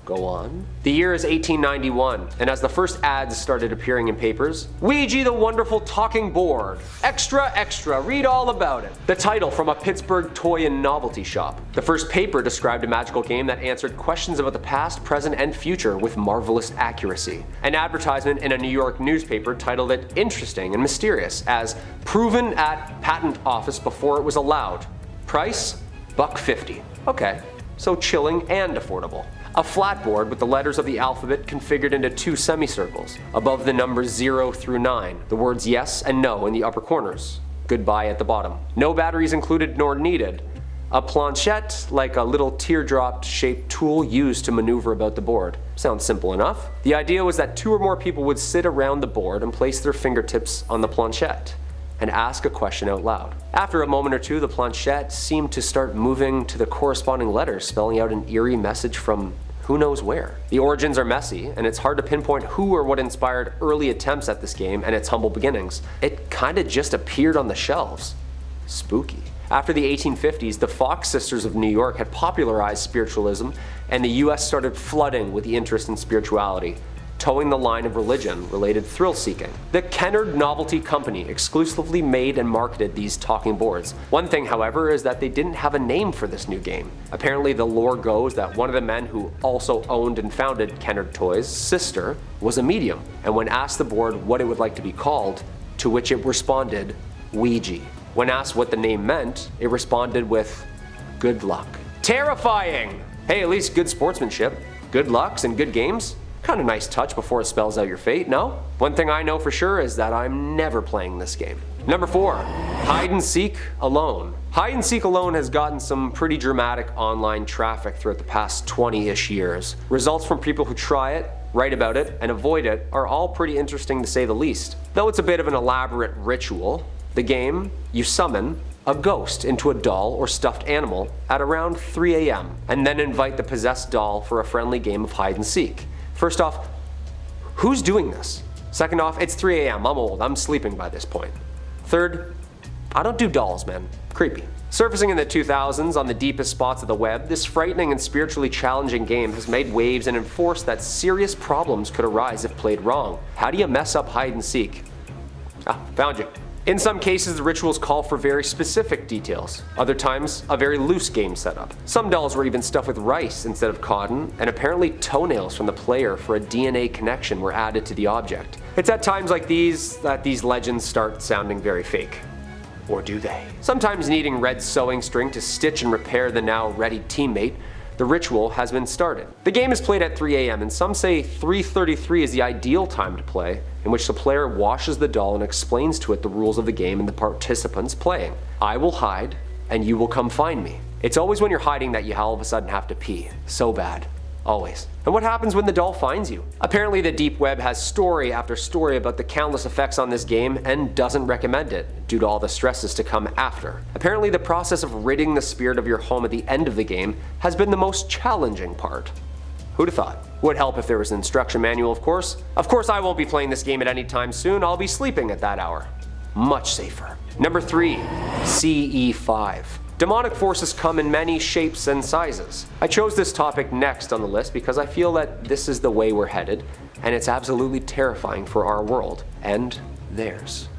Go Go on. The year is 1891, and as the first ads started appearing in papers, Ouija the Wonderful Talking Board. Extra, extra, read all about it. The title from a Pittsburgh toy and novelty shop. The first paper described a magical game that answered questions about the past, present, and future with marvelous accuracy. An advertisement in a New York newspaper titled it interesting and mysterious as proven at patent office before it was allowed. Price? $1.50. Okay, so chilling and affordable. A flat board with the letters of the alphabet configured into two semicircles, above the numbers 0 through 9, the words yes and no in the upper corners, goodbye at the bottom. No batteries included nor needed. A planchette, like a little teardrop shaped tool used to maneuver about the board. Sounds simple enough. The idea was that 2 or more people would sit around the board and place their fingertips on the planchette and ask a question out loud. After a moment or two, the planchette seemed to start moving to the corresponding letters, spelling out an eerie message from who knows where. The origins are messy, and it's hard to pinpoint who or what inspired early attempts at this game and its humble beginnings. It kinda just appeared on the shelves. Spooky. After the 1850s, the Fox sisters of New York had popularized spiritualism, and the US started flooding with the interest in spirituality, towing the line of religion-related thrill-seeking. The Kennard Novelty Company exclusively made and marketed these talking boards. One thing, however, is that they didn't have a name for this new game. Apparently, the lore goes that one of the men who also owned and founded Kennard Toys' sister was a medium, and when asked the board what it would like to be called, to which it responded, Ouija. When asked what the name meant, it responded with, good luck. Terrifying! Hey, at least good sportsmanship. Good lucks and good games? Kinda nice touch before it spells out your fate, no? One thing I know for sure is that I'm never playing this game. Number 4, Hide and Seek Alone. Hide and Seek Alone has gotten some pretty dramatic online traffic throughout the past 20-ish years. Results from people who try it, write about it, and avoid it are all pretty interesting to say the least. Though it's a bit of an elaborate ritual, the game, you summon a ghost into a doll or stuffed animal at around 3 a.m. and then invite the possessed doll for a friendly game of hide and seek. First off, who's doing this? Second off, it's 3 a.m. I'm old. I'm sleeping by this point. Third, I don't do dolls, man. Creepy. Surfacing in the 2000s on the deepest spots of the web, this frightening and spiritually challenging game has made waves and enforced that serious problems could arise if played wrong. How do you mess up hide and seek? Found you. In some cases, the rituals call for very specific details. Other times, a very loose game setup. Some dolls were even stuffed with rice instead of cotton, and apparently toenails from the player for a DNA connection were added to the object. It's at times like these that these legends start sounding very fake. Or do they? Sometimes needing red sewing string to stitch and repair the now ready teammate, the ritual has been started. The game is played at 3 a.m. and some say 3:33 is the ideal time to play, in which the player washes the doll and explains to it the rules of the game and the participants playing. I will hide, and you will come find me. It's always when you're hiding that you all of a sudden have to pee. So bad. Always. And what happens when the doll finds you? Apparently the deep web has story after story about the countless effects on this game and doesn't recommend it, due to all the stresses to come after. Apparently the process of ridding the spirit of your home at the end of the game has been the most challenging part. Who'd have thought? Would help if there was an instruction manual, of course. Of course I won't be playing this game at any time soon, I'll be sleeping at that hour. Much safer. Number 3, CE5. Demonic forces come in many shapes and sizes. I chose this topic next on the list because I feel that this is the way we're headed, and it's absolutely terrifying for our world, and theirs.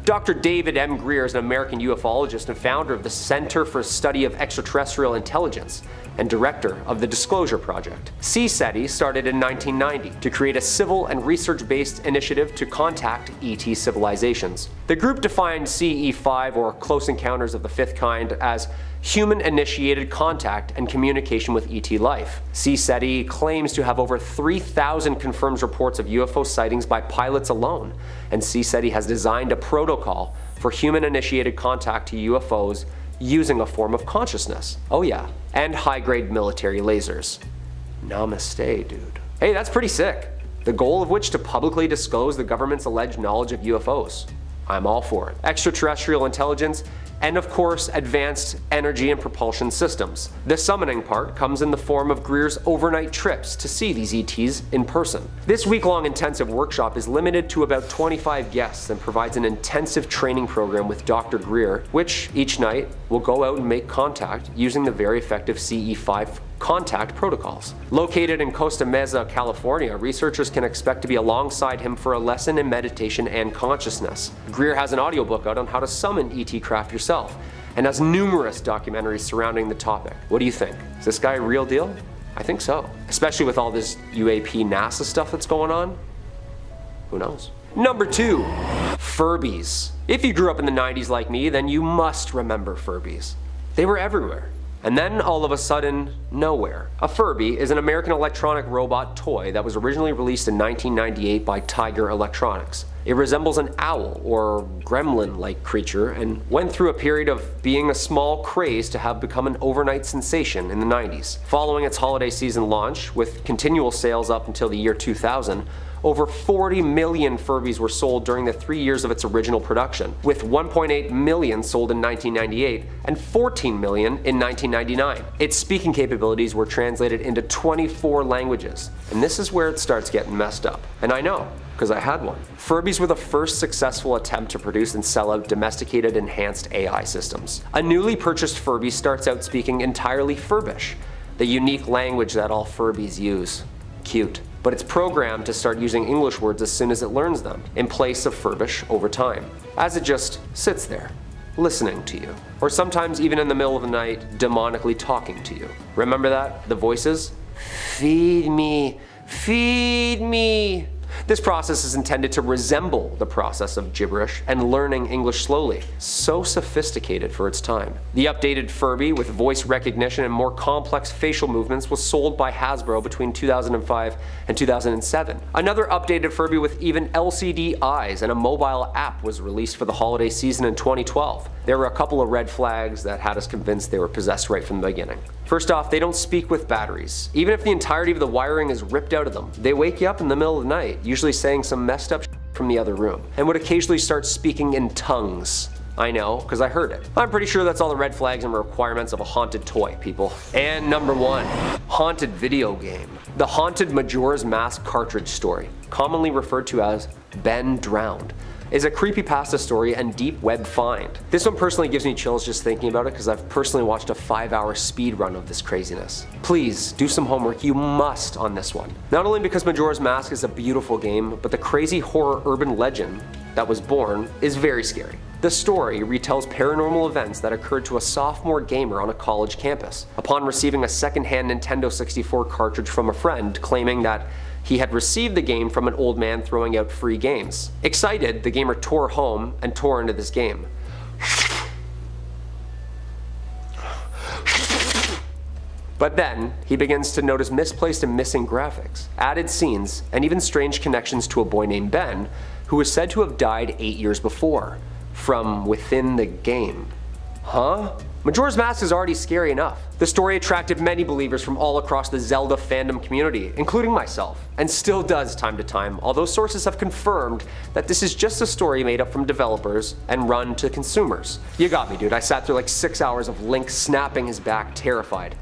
Dr. David M. Greer is an American ufologist and founder of the Center for Study of Extraterrestrial Intelligence and director of the Disclosure Project. CSETI started in 1990 to create a civil and research-based initiative to contact ET civilizations. The group defined CE5, or Close Encounters of the Fifth Kind, as human-initiated contact and communication with ET life. CSETI claims to have over 3,000 confirmed reports of UFO sightings by pilots alone, and CSETI has designed a protocol for human-initiated contact to UFOs using a form of consciousness. Oh yeah, and high-grade military lasers. Namaste, dude. Hey, that's pretty sick. The goal of which to publicly disclose the government's alleged knowledge of UFOs. I'm all for it. Extraterrestrial intelligence and of course advanced energy and propulsion systems. The summoning part comes in the form of Greer's overnight trips to see these ETs in person. This week-long intensive workshop is limited to about 25 guests and provides an intensive training program with Dr. Greer, which each night will go out and make contact using the very effective CE5 contact protocols. Located in Costa Mesa, California, researchers can expect to be alongside him for a lesson in meditation and consciousness. Greer has an audiobook out on how to summon ET craft yourself, and has numerous documentaries surrounding the topic. What do you think? Is this guy a real deal? I think so. Especially with all this UAP NASA stuff that's going on. Who knows? Number 2, Furbies. If you grew up in the 90s like me, then you must remember Furbies. They were everywhere. And then all of a sudden, nowhere. A Furby is an American electronic robot toy that was originally released in 1998 by Tiger Electronics. It resembles an owl or gremlin-like creature and went through a period of being a small craze to have become an overnight sensation in the 90s. Following its holiday season launch, with continual sales up until the year 2000, over 40 million Furbies were sold during the 3 years of its original production, with 1.8 million sold in 1998 and 14 million in 1999. Its speaking capabilities were translated into 24 languages, and this is where it starts getting messed up. And I know, because I had one. Furbies were the first successful attempt to produce and sell out domesticated enhanced AI systems. A newly purchased Furby starts out speaking entirely Furbish, the unique language that all Furbies use. Cute. But it's programmed to start using English words as soon as it learns them, in place of Furbish over time, as it just sits there, listening to you. Or sometimes even in the middle of the night, demonically talking to you. Remember that? The voices? Feed me, feed me. This process is intended to resemble the process of gibberish and learning English slowly. So sophisticated for its time. The updated Furby with voice recognition and more complex facial movements was sold by Hasbro between 2005 and 2007. Another updated Furby with even LCD eyes and a mobile app was released for the holiday season in 2012. There were a couple of red flags that had us convinced they were possessed right from the beginning. First off, they don't speak with batteries. Even if the entirety of the wiring is ripped out of them, they wake you up in the middle of the night, usually saying some messed up from the other room, and would occasionally start speaking in tongues. I know, because I heard it. I'm pretty sure that's all the red flags and requirements of a haunted toy, people. And number 1, haunted video game. The Haunted Majora's Mask cartridge story, commonly referred to as Ben Drowned, is a creepypasta story and deep web find. This one personally gives me chills just thinking about it because I've personally watched a 5-hour speed run of this craziness. Please do some homework, you must, on this one. Not only because Majora's Mask is a beautiful game, but the crazy horror urban legend that was born is very scary. The story retells paranormal events that occurred to a sophomore gamer on a college campus upon receiving a secondhand Nintendo 64 cartridge from a friend claiming that he had received the game from an old man throwing out free games. Excited, the gamer tore home and tore into this game. But then, he begins to notice misplaced and missing graphics, added scenes, and even strange connections to a boy named Ben, who is said to have died 8 years before, from within the game. Huh? Majora's Mask is already scary enough. The story attracted many believers from all across the Zelda fandom community, including myself, and still does time to time, although sources have confirmed that this is just a story made up from developers and run to consumers. You got me, dude. I sat through like 6 hours of Link snapping his back, terrified.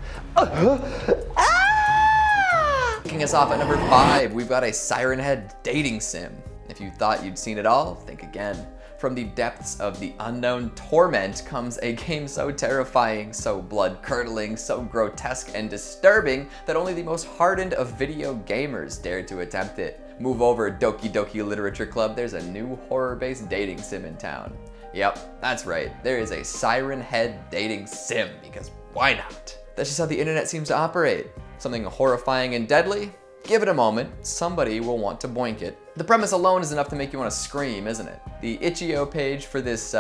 Kicking us off at number 5, we've got a Siren Head dating sim. If you thought you'd seen it all, think again. From the depths of the unknown torment comes a game so terrifying, so blood-curdling, so grotesque and disturbing that only the most hardened of video gamers dare to attempt it. Move over, Doki Doki Literature Club, there's a new horror-based dating sim in town. Yep, that's right, there is a Siren Head dating sim, because why not? That's just how the internet seems to operate. Something horrifying and deadly? Give it a moment, somebody will want to boink it. The premise alone is enough to make you want to scream, isn't it? The itch.io page for this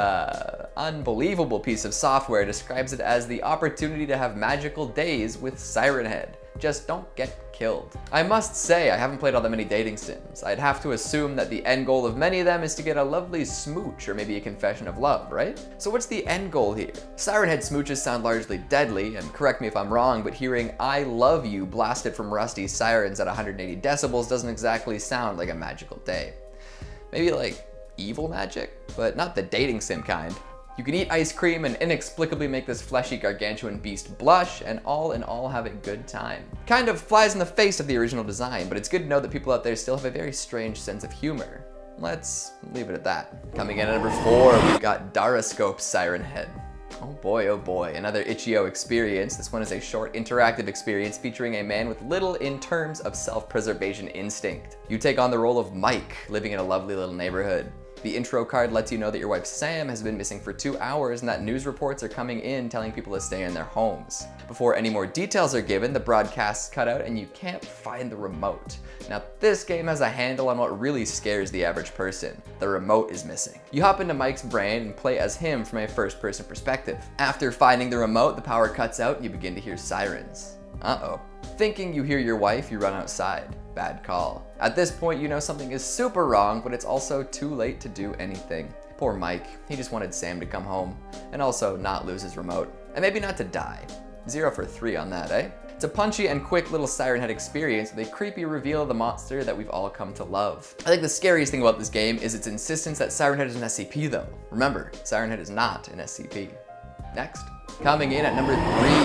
unbelievable piece of software describes it as the opportunity to have magical days with Siren Head. Just don't get killed. I must say, I haven't played all that many dating sims. I'd have to assume that the end goal of many of them is to get a lovely smooch or maybe a confession of love, right? So what's the end goal here? Siren Head smooches sound largely deadly, and correct me if I'm wrong, but hearing I love you blasted from rusty sirens at 180 decibels doesn't exactly sound like a magical day. Maybe like evil magic, but not the dating sim kind. You can eat ice cream and inexplicably make this fleshy gargantuan beast blush, and all in all have a good time. Kind of flies in the face of the original design, but it's good to know that people out there still have a very strange sense of humor. Let's leave it at that. Coming in at number 4, we've got Daroscope's Siren Head. Oh boy, another itch.io experience. This one is a short interactive experience featuring a man with little in terms of self-preservation instinct. You take on the role of Mike, living in a lovely little neighborhood. The intro card lets you know that your wife Sam has been missing for 2 hours and that news reports are coming in telling people to stay in their homes. Before any more details are given, the broadcast's cut out and you can't find the remote. Now this game has a handle on what really scares the average person. The remote is missing. You hop into Mike's brain and play as him from a first-person perspective. After finding the remote, the power cuts out and you begin to hear sirens. Uh-oh. Thinking you hear your wife, you run outside. Bad call. At this point, you know something is super wrong, but it's also too late to do anything. Poor Mike, he just wanted Sam to come home, and also not lose his remote. And maybe not to die. 0 for 3 on that, eh? It's a punchy and quick little Siren Head experience with a creepy reveal of the monster that we've all come to love. I think the scariest thing about this game is its insistence that Siren Head is an SCP though. Remember, Siren Head is not an SCP. Next. Coming in at number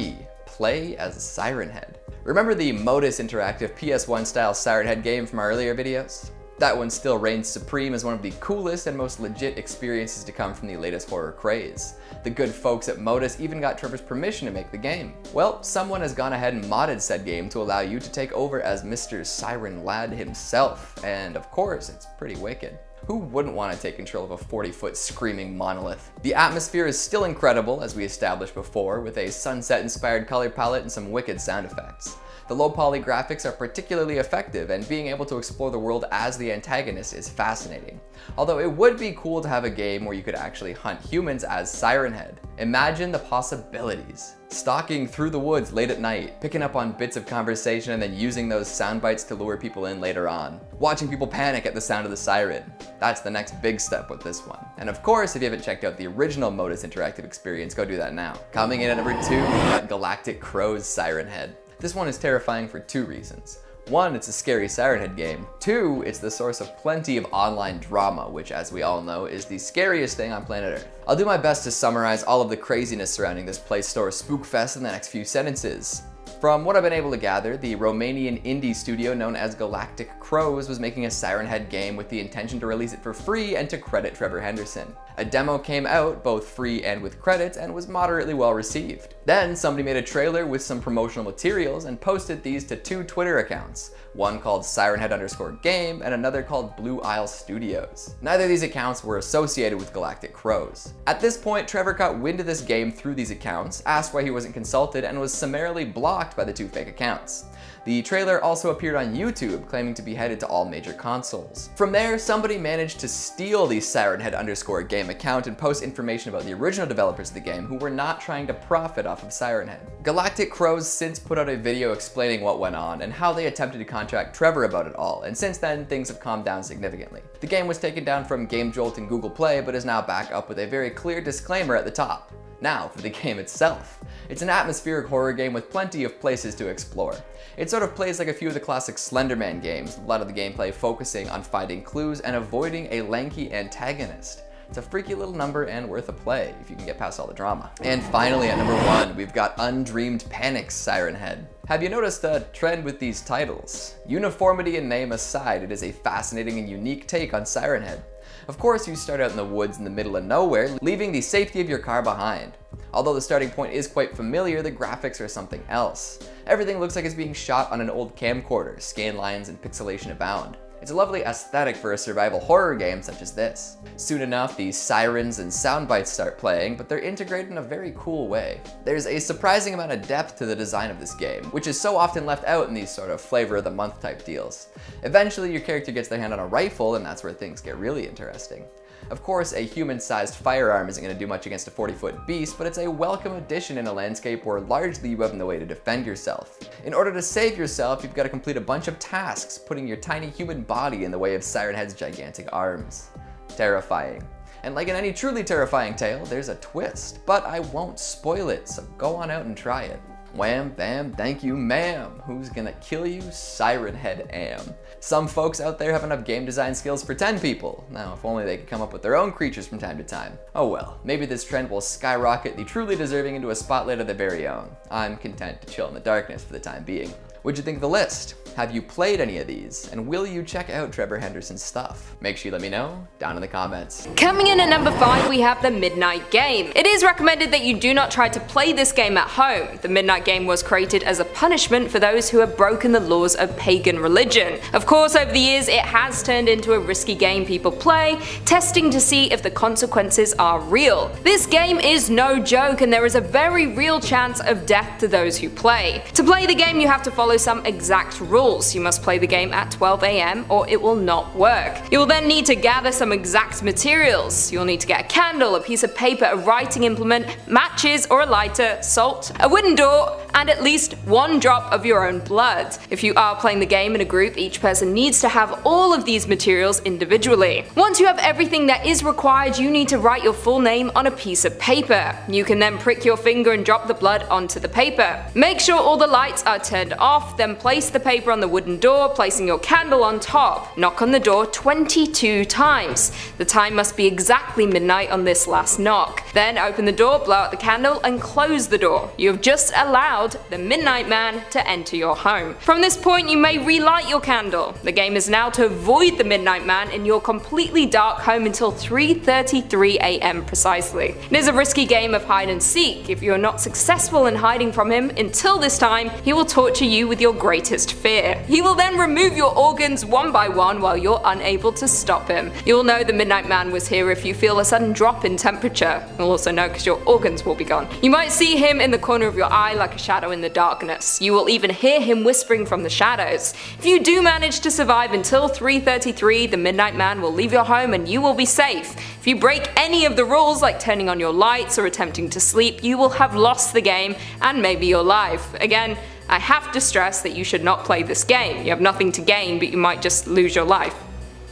3, play as a Siren Head. Remember the Modus Interactive PS1 style Siren Head game from our earlier videos? That one still reigns supreme as one of the coolest and most legit experiences to come from the latest horror craze. The good folks at Modus even got Trevor's permission to make the game. Well, someone has gone ahead and modded said game to allow you to take over as Mr. Siren Lad himself, and of course, it's pretty wicked. Who wouldn't want to take control of a 40-foot screaming monolith? The atmosphere is still incredible, as we established before, with a sunset-inspired color palette and some wicked sound effects. The low-poly graphics are particularly effective, and being able to explore the world as the antagonist is fascinating. Although it would be cool to have a game where you could actually hunt humans as Siren Head. Imagine the possibilities. Stalking through the woods late at night, picking up on bits of conversation and then using those sound bites to lure people in later on. Watching people panic at the sound of the siren. That's the next big step with this one. And of course, if you haven't checked out the original Modus Interactive experience, go do that now. Coming in at number 2, we've got Galactic Crow's Siren Head. This one is terrifying for 2 reasons. 1, it's a scary Siren Head game. 2, it's the source of plenty of online drama, which as we all know is the scariest thing on planet Earth. I'll do my best to summarize all of the craziness surrounding this Play Store spookfest in the next few sentences. From what I've been able to gather, the Romanian indie studio known as Galactic Crows was making a Siren Head game with the intention to release it for free and to credit Trevor Henderson. A demo came out, both free and with credits, and was moderately well received. Then somebody made a trailer with some promotional materials and posted these to 2 Twitter accounts, one called SirenHead_game and another called Blue Isle Studios. Neither of these accounts were associated with Galactic Crows. At this point, Trevor caught wind of this game through these accounts, asked why he wasn't consulted, and was summarily blocked by the 2 fake accounts. The trailer also appeared on YouTube, claiming to be headed to all major consoles. From there, somebody managed to steal the SirenHead_game account and post information about the original developers of the game who were not trying to profit off of Siren Head. Galactic Crows since put out a video explaining what went on and how they attempted to contact Trevor about it all, and since then things have calmed down significantly. The game was taken down from GameJolt and Google Play, but is now back up with a very clear disclaimer at the top. Now, for the game itself. It's an atmospheric horror game with plenty of places to explore. It sort of plays like a few of the classic Slenderman games, with a lot of the gameplay focusing on finding clues and avoiding a lanky antagonist. It's a freaky little number and worth a play if you can get past all the drama. And finally at number 1, we've got Undreamed Panic's Siren Head. Have you noticed a trend with these titles? Uniformity in name aside, it is a fascinating and unique take on Siren Head. Of course, you start out in the woods in the middle of nowhere, leaving the safety of your car behind. Although the starting point is quite familiar, the graphics are something else. Everything looks like it's being shot on an old camcorder, scan lines and pixelation abound. It's a lovely aesthetic for a survival horror game such as this. Soon enough, the sirens and sound bites start playing, but they're integrated in a very cool way. There's a surprising amount of depth to the design of this game, which is so often left out in these sort of flavor of the month type deals. Eventually, your character gets their hand on a rifle, and that's where things get really interesting. Of course, a human-sized firearm isn't going to do much against a 40-foot beast, but it's a welcome addition in a landscape where largely you have no way to defend yourself. In order to save yourself, you've got to complete a bunch of tasks, putting your tiny human body in the way of Siren Head's gigantic arms. Terrifying. And like in any truly terrifying tale, there's a twist, but I won't spoil it, so go on out and try it. Wham, bam, thank you, ma'am. Who's gonna kill you? Siren Head Am. Some folks out there have enough game design skills for 10 people. Now, if only they could come up with their own creatures from time to time. Oh well, maybe this trend will skyrocket the truly deserving into a spotlight of their very own. I'm content to chill in the darkness for the time being. What'd you think of the list? Have you played any of these? And will you check out Trevor Henderson's stuff? Make sure you let me know down in the comments. Coming in at number 5, we have the Midnight Game. It is recommended that you do not try to play this game at home. The Midnight Game was created as a punishment for those who have broken the laws of pagan religion. Of course, over the years, it has turned into a risky game people play, testing to see if the consequences are real. This game is no joke, and there is a very real chance of death to those who play. To play the game, you have to follow some exact rules. You must play the game at 12 AM or it will not work. You will then need to gather some exact materials. You'll need to get a candle, a piece of paper, a writing implement, matches or a lighter, salt, a wooden door, and at least 1 drop of your own blood. If you are playing the game in a group, each person needs to have all of these materials individually. Once you have everything that is required, you need to write your full name on a piece of paper. You can then prick your finger and drop the blood onto the paper. Make sure all the lights are turned off, then place the paper on the wooden door, placing your candle on top. Knock on the door 22 times. The time must be exactly midnight on this last knock. Then open the door, blow out the candle, and close the door. You have just allowed the Midnight Man to enter your home. From this point, you may relight your candle. The game is now to avoid the Midnight Man in your completely dark home until 3:33 AM precisely. It is a risky game of hide and seek. If you are not successful in hiding from him until this time, he will torture you with your greatest fear. He will then remove your organs one by one while you're unable to stop him. You'll know the Midnight Man was here if you feel a sudden drop in temperature. You'll also know because your organs will be gone. You might see him in the corner of your eye like a shadow in the darkness. You will even hear him whispering from the shadows. If you do manage to survive until 3:33, the Midnight Man will leave your home and you will be safe. If you break any of the rules like turning on your lights or attempting to sleep, you will have lost the game and maybe your life. Again, I have to stress that you should not play this game. You have nothing to gain, but you might just lose your life.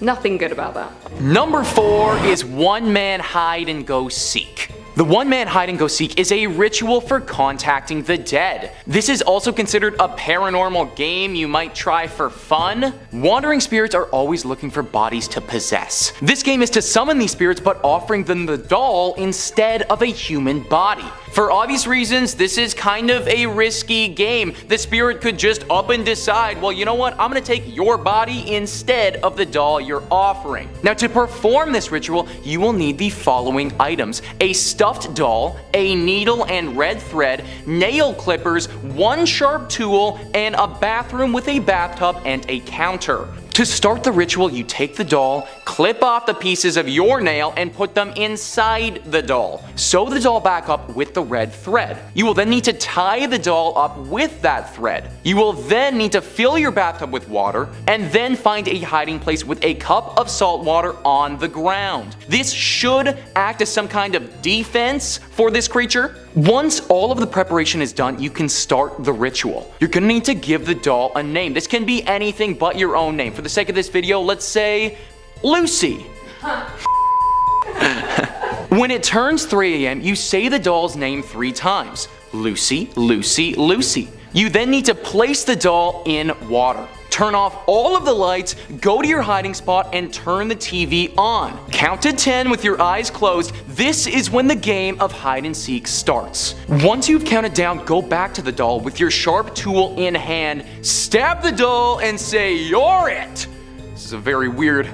Nothing good about that. Number 4 is One Man Hide and Go Seek. The One Man Hide and Go Seek is a ritual for contacting the dead. This is also considered a paranormal game you might try for fun. Wandering spirits are always looking for bodies to possess. This game is to summon these spirits but offering them the doll instead of a human body. For obvious reasons, this is kind of a risky game. The spirit could just up and decide, well, you know what, I'm gonna take your body instead of the doll you're offering. Now, to perform this ritual, you will need the following items: a stuffed doll, a needle and red thread, nail clippers, 1 sharp tool, and a bathroom with a bathtub and a counter. To start the ritual, you take the doll, clip off the pieces of your nail, and put them inside the doll. Sew the doll back up with the red thread. You will then need to tie the doll up with that thread. You will then need to fill your bathtub with water, and then find a hiding place with a cup of salt water on the ground. This should act as some kind of defense for this creature. Once all of the preparation is done, you can start the ritual. You're gonna need to give the doll a name. This can be anything but your own name. For the sake of this video, let's say Lucy. When it turns 3 AM, you say the doll's name 3 times. Lucy, Lucy, Lucy. You then need to place the doll in water. Turn off all of the lights, go to your hiding spot, and turn the TV on. Count to 10 with your eyes closed. This is when the game of hide and seek starts. Once you've counted down, go back to the doll with your sharp tool in hand, stab the doll, and say, "You're it!" This is a very weird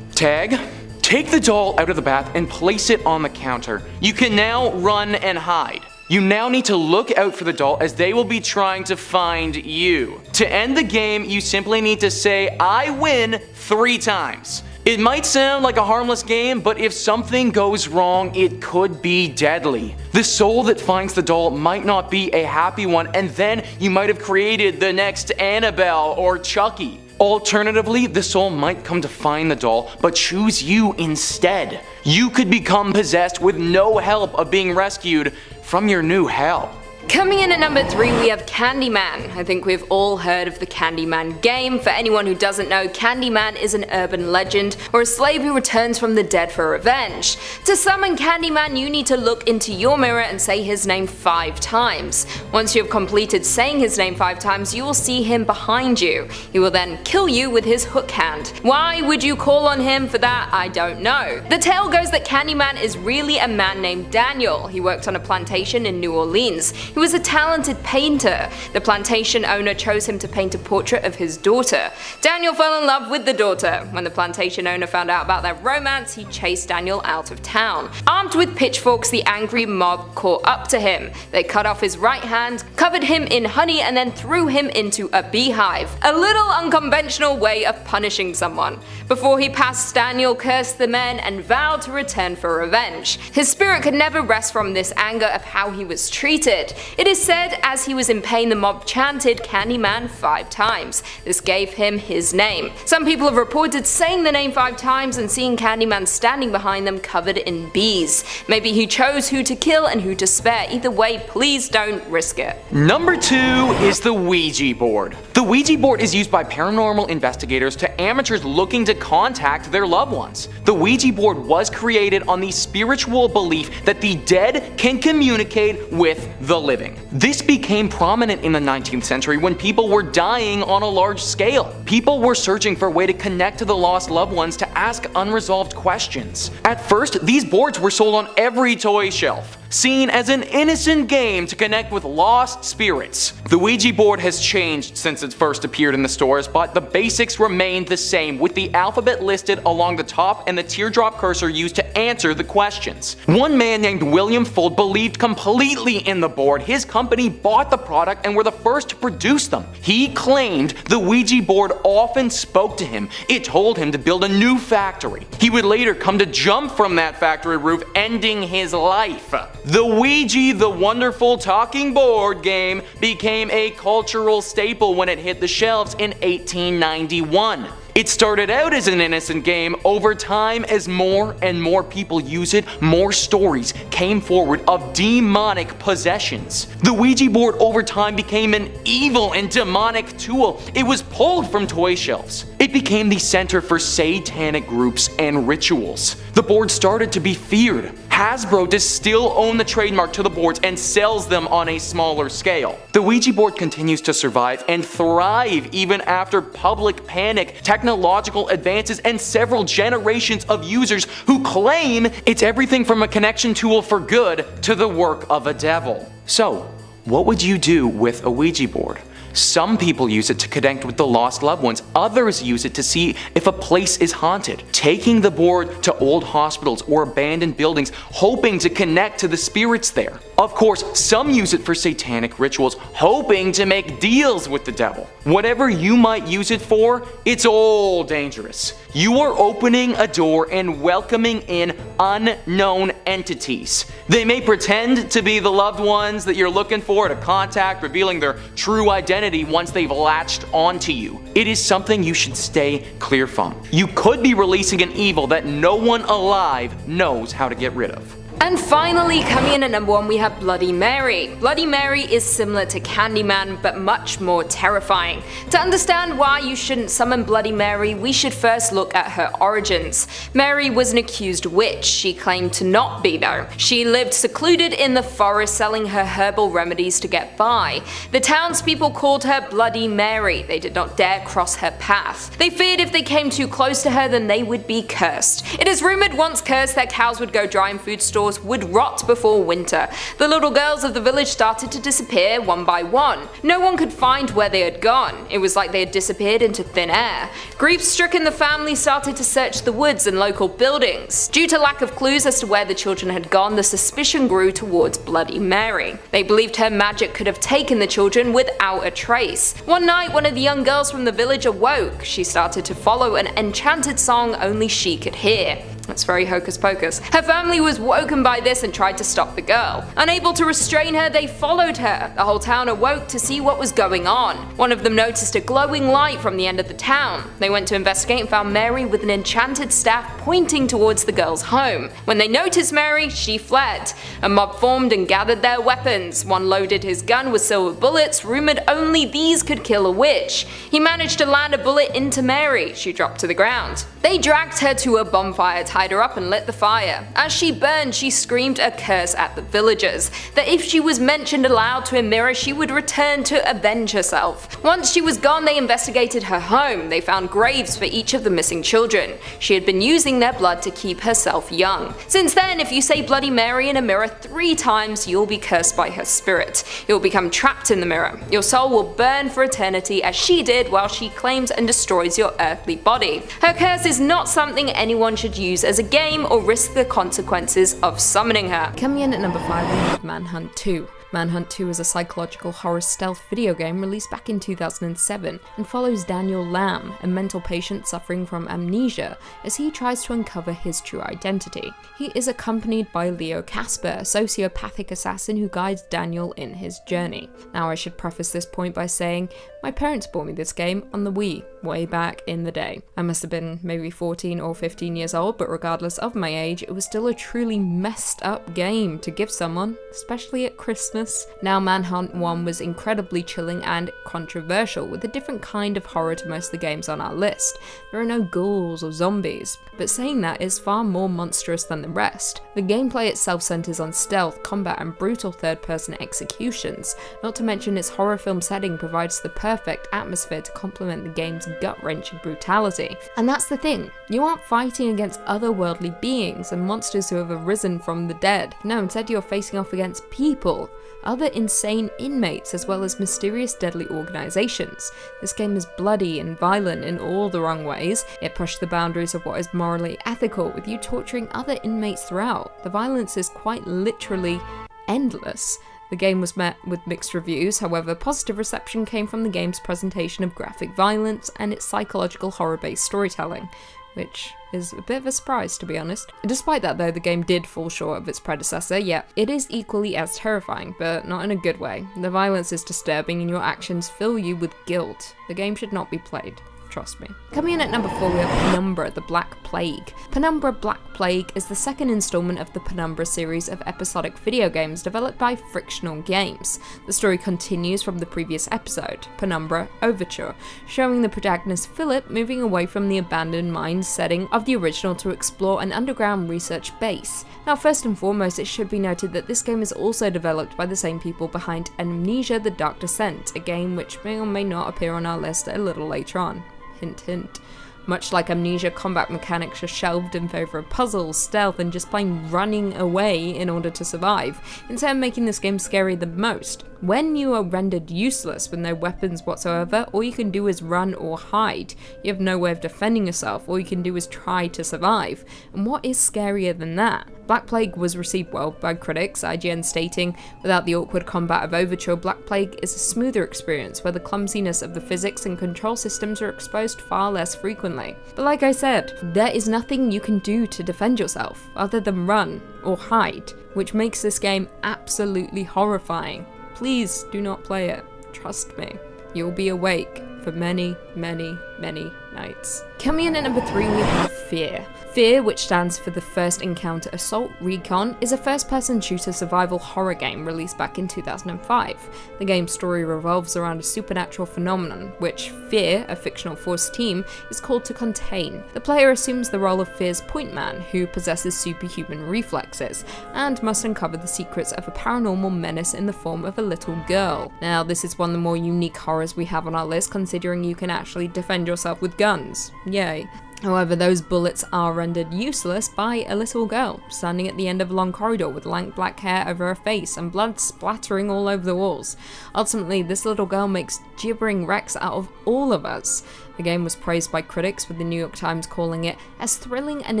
tag. Take the doll out of the bath and place it on the counter. You can now run and hide. You now need to look out for the doll as they will be trying to find you. To end the game, you simply need to say, "I win," 3 times. It might sound like a harmless game, but if something goes wrong, it could be deadly. The soul that finds the doll might not be a happy one, and then you might have created the next Annabelle or Chucky. Alternatively, the soul might come to find the doll, but choose you instead. You could become possessed with no help of being rescued from your new hell. Coming in at number 3, we have Candyman. I think we've all heard of the Candyman game. For anyone who doesn't know, Candyman is an urban legend or a slave who returns from the dead for revenge. To summon Candyman, you need to look into your mirror and say his name 5 times. Once you have completed saying his name 5 times, you will see him behind you. He will then kill you with his hook hand. Why would you call on him for that? I don't know. The tale goes that Candyman is really a man named Daniel. He worked on a plantation in New Orleans. He was a talented painter. The plantation owner chose him to paint a portrait of his daughter. Daniel fell in love with the daughter. When the plantation owner found out about their romance, he chased Daniel out of town. Armed with pitchforks, the angry mob caught up to him. They cut off his right hand, covered him in honey, and then threw him into a beehive. A little unconventional way of punishing someone. Before he passed, Daniel cursed the men and vowed to return for revenge. His spirit could never rest from this anger of how he was treated. It is said as he was in pain, the mob chanted Candyman 5 times. This gave him his name. Some people have reported saying the name 5 times and seeing Candyman standing behind them covered in bees. Maybe he chose who to kill and who to spare. Either way, please don't risk it. Number 2 is the Ouija board. The Ouija board is used by paranormal investigators to amateurs looking to contact their loved ones. The Ouija board was created on the spiritual belief that the dead can communicate with the living. This became prominent in the 19th century when people were dying on a large scale. People were searching for a way to connect to the lost loved ones to ask unresolved questions. At first, these boards were sold on every toy shelf, seen as an innocent game to connect with lost spirits. The Ouija board has changed since it first appeared in the stores, but the basics remain the same, with the alphabet listed along the top and the teardrop cursor used to answer the questions. One man named William Fuld believed completely in the board. His company bought the product and were the first to produce them. He claimed the Ouija board often spoke to him. It told him to build a new factory. He would later come to jump from that factory roof, ending his life. The Ouija, the wonderful talking board game, became a cultural staple when it hit the shelves in 1891. It started out as an innocent game. Over time, as more and more people use it, more stories came forward of demonic possessions. The Ouija board over time became an evil and demonic tool. It was pulled from toy shelves. It became the center for satanic groups and rituals. The board started to be feared. Hasbro does still own the trademark to the boards and sells them on a smaller scale. The Ouija board continues to survive and thrive even after public panic, technological advances, and several generations of users who claim it's everything from a connection tool for good to the work of a devil. So, what would you do with a Ouija board? Some people use it to connect with the lost loved ones. Others use it to see if a place is haunted, taking the board to old hospitals or abandoned buildings, hoping to connect to the spirits there. Of course, some use it for satanic rituals, hoping to make deals with the devil. Whatever you might use it for, it's all dangerous. You are opening a door and welcoming in unknown entities. They may pretend to be the loved ones that you're looking for to contact, revealing their true identity once they've latched onto you. It is something you should stay clear from. You could be releasing an evil that no one alive knows how to get rid of. And finally, coming in at number 1, we have Bloody Mary. Bloody Mary is similar to Candyman, but much more terrifying. To understand why you shouldn't summon Bloody Mary, we should first look at her origins. Mary was an accused witch. She claimed to not be though. She lived secluded in the forest selling her herbal remedies to get by. The townspeople called her Bloody Mary. They did not dare cross her path. They feared if they came too close to her, then they would be cursed. It is rumored once cursed that cows would go dry in food stores would rot before winter. The little girls of the village started to disappear one by one. No one could find where they had gone. It was like they had disappeared into thin air. Grief-stricken, the family started to search the woods and local buildings. Due to lack of clues as to where the children had gone, the suspicion grew towards Bloody Mary. They believed her magic could have taken the children without a trace. One night, one of the young girls from the village awoke. She started to follow an enchanted song only she could hear. That's very hocus pocus. Her family was woken by this and tried to stop the girl. Unable to restrain her, they followed her. The whole town awoke to see what was going on. One of them noticed a glowing light from the end of the town. They went to investigate and found Mary with an enchanted staff pointing towards the girl's home. When they noticed Mary, she fled. A mob formed and gathered their weapons. One loaded his gun with silver bullets, rumored only these could kill a witch. He managed to land a bullet into Mary. She dropped to the ground. They dragged her to a bonfire, tied her up and lit the fire. As she burned, she screamed a curse at the villagers, that if she was mentioned aloud to a mirror, she would return to avenge herself. Once she was gone, they investigated her home. They found graves for each of the missing children. She had been using their blood to keep herself young. Since then, if you say Bloody Mary in a mirror 3 times, you'll be cursed by her spirit. You'll become trapped in the mirror. Your soul will burn for eternity as she did while she claims and destroys your earthly body. Her curse is not something anyone should use as a game or risk the consequences of summoning her. Coming in at number 5, we have Manhunt 2. Manhunt 2 is a psychological horror stealth video game released back in 2007 and follows Daniel Lamb, a mental patient suffering from amnesia, as he tries to uncover his true identity. He is accompanied by Leo Casper, a sociopathic assassin who guides Daniel in his journey. Now I should preface this point by saying, my parents bought me this game on the Wii, way back in the day. I must have been maybe 14 or 15 years old, but regardless of my age, it was still a truly messed up game to give someone, especially at Christmas. Now Manhunt 1 was incredibly chilling and controversial, with a different kind of horror to most of the games on our list. There are no ghouls or zombies, but saying that is far more monstrous than the rest. The gameplay itself centers on stealth, combat and brutal third-person executions, not to mention its horror film setting provides the perfect atmosphere to complement the game's gut-wrenching brutality. And that's the thing, you aren't fighting against otherworldly beings and monsters who have arisen from the dead. No, instead you're facing off against people, other insane inmates, as well as mysterious deadly organizations. This game is bloody and violent in all the wrong ways. It pushed the boundaries of what is morally ethical, with you torturing other inmates throughout. The violence is quite literally endless. The game was met with mixed reviews, however, positive reception came from the game's presentation of graphic violence and its psychological horror-based storytelling, which is a bit of a surprise, to be honest. Despite that though, the game did fall short of its predecessor, yet it is equally as terrifying, but not in a good way. The violence is disturbing and your actions fill you with guilt. The game should not be played. Trust me. Coming in at number 4, we have Penumbra: The Black Plague. Penumbra: Black Plague is the second installment of the Penumbra series of episodic video games developed by Frictional Games. The story continues from the previous episode, Penumbra: Overture, showing the protagonist Philip moving away from the abandoned mine setting of the original to explore an underground research base. Now, first and foremost, it should be noted that this game is also developed by the same people behind Amnesia: The Dark Descent, a game which may or may not appear on our list a little later on. Hint, hint. Much like Amnesia, combat mechanics are shelved in favour of puzzles, stealth, and just plain running away in order to survive, instead of making this game scary the most. When you are rendered useless with no weapons whatsoever, all you can do is run or hide. You have no way of defending yourself, all you can do is try to survive. And what is scarier than that? Black Plague was received well by critics, IGN stating, "Without the awkward combat of Overture, Black Plague is a smoother experience where the clumsiness of the physics and control systems are exposed far less frequently." But like I said, there is nothing you can do to defend yourself other than run or hide, which makes this game absolutely horrifying. Please do not play it. Trust me. You'll be awake for many, many, many nights. Coming in at number 3, we have Fear. Fear, which stands for the First Encounter Assault Recon, is a first-person shooter survival horror game released back in 2005. The game's story revolves around a supernatural phenomenon, which Fear, a fictional force team, is called to contain. The player assumes the role of Fear's point man, who possesses superhuman reflexes, and must uncover the secrets of a paranormal menace in the form of a little girl. Now, this is one of the more unique horrors we have on our list, considering you can actually defend yourself with guns. Yay. However, those bullets are rendered useless by a little girl, standing at the end of a long corridor with lank black hair over her face and blood splattering all over the walls. Ultimately, this little girl makes gibbering wrecks out of all of us. The game was praised by critics, with the New York Times calling it as thrilling and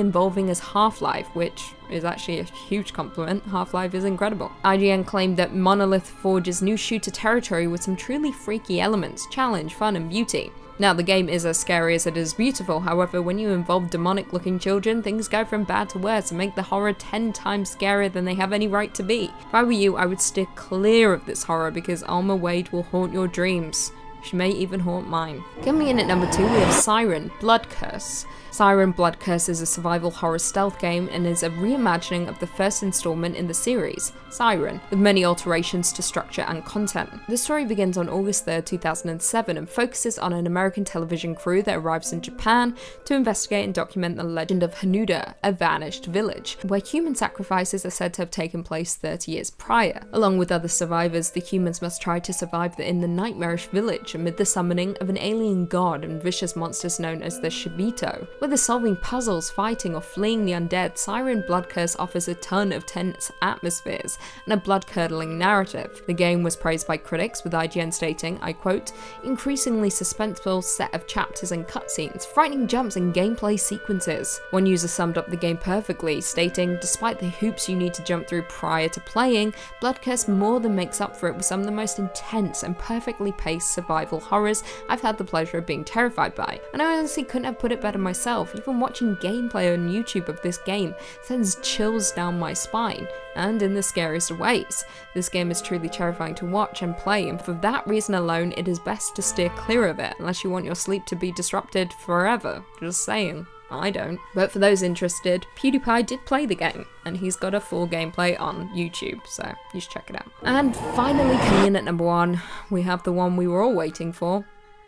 involving as Half-Life, which is actually a huge compliment. Half-Life is incredible. IGN claimed that Monolith forges new shooter territory with some truly freaky elements, challenge, fun, and beauty. Now, the game is as scary as it is beautiful, however, when you involve demonic-looking children, things go from bad to worse and make the horror 10 times scarier than they have any right to be. If I were you, I would steer clear of this horror because Alma Wade will haunt your dreams. She may even haunt mine. Coming in at number 2, we have Siren: Blood Curse. Siren: Blood Curse is a survival horror stealth game and is a reimagining of the first installment in the series, Siren, with many alterations to structure and content. The story begins on August 3rd, 2007 and focuses on an American television crew that arrives in Japan to investigate and document the legend of Hanuda, a vanished village, where human sacrifices are said to have taken place 30 years prior. Along with other survivors, the humans must try to survive in the nightmarish village amid the summoning of an alien god and vicious monsters known as the Shibito. Whether solving puzzles, fighting, or fleeing the undead, Siren: Blood Curse offers a ton of tense atmospheres and a blood-curdling narrative. The game was praised by critics, with IGN stating, I quote, increasingly suspenseful set of chapters and cutscenes, frightening jumps and gameplay sequences. One user summed up the game perfectly, stating, despite the hoops you need to jump through prior to playing, Blood Curse more than makes up for it with some of the most intense and perfectly paced survival horrors I've had the pleasure of being terrified by. And I honestly couldn't have put it better myself. Even watching gameplay on YouTube of this game sends chills down my spine, and in the scariest of ways. This game is truly terrifying to watch and play, and for that reason alone, it is best to steer clear of it, unless you want your sleep to be disrupted forever. Just saying. I don't. But for those interested, PewDiePie did play the game, and he's got a full gameplay on YouTube, so you should check it out. And finally, coming in at number 1, we have the one we were all waiting for.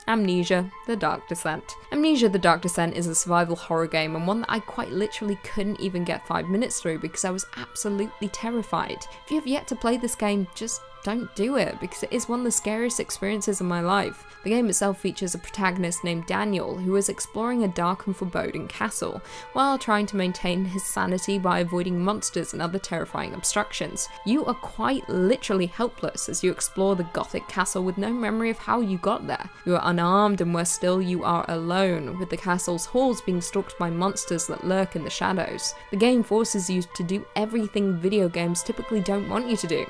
Amnesia: The Dark Descent. Amnesia: The Dark Descent is a survival horror game, and one that I quite literally couldn't even get 5 minutes through because I was absolutely terrified. If you have yet to play this game, just don't do it, because it is one of the scariest experiences of my life. The game itself features a protagonist named Daniel, who is exploring a dark and foreboding castle, while trying to maintain his sanity by avoiding monsters and other terrifying obstructions. You are quite literally helpless as you explore the gothic castle with no memory of how you got there. You are unarmed, and worse still, you are alone, with the castle's halls being stalked by monsters that lurk in the shadows. The game forces you to do everything video games typically don't want you to do.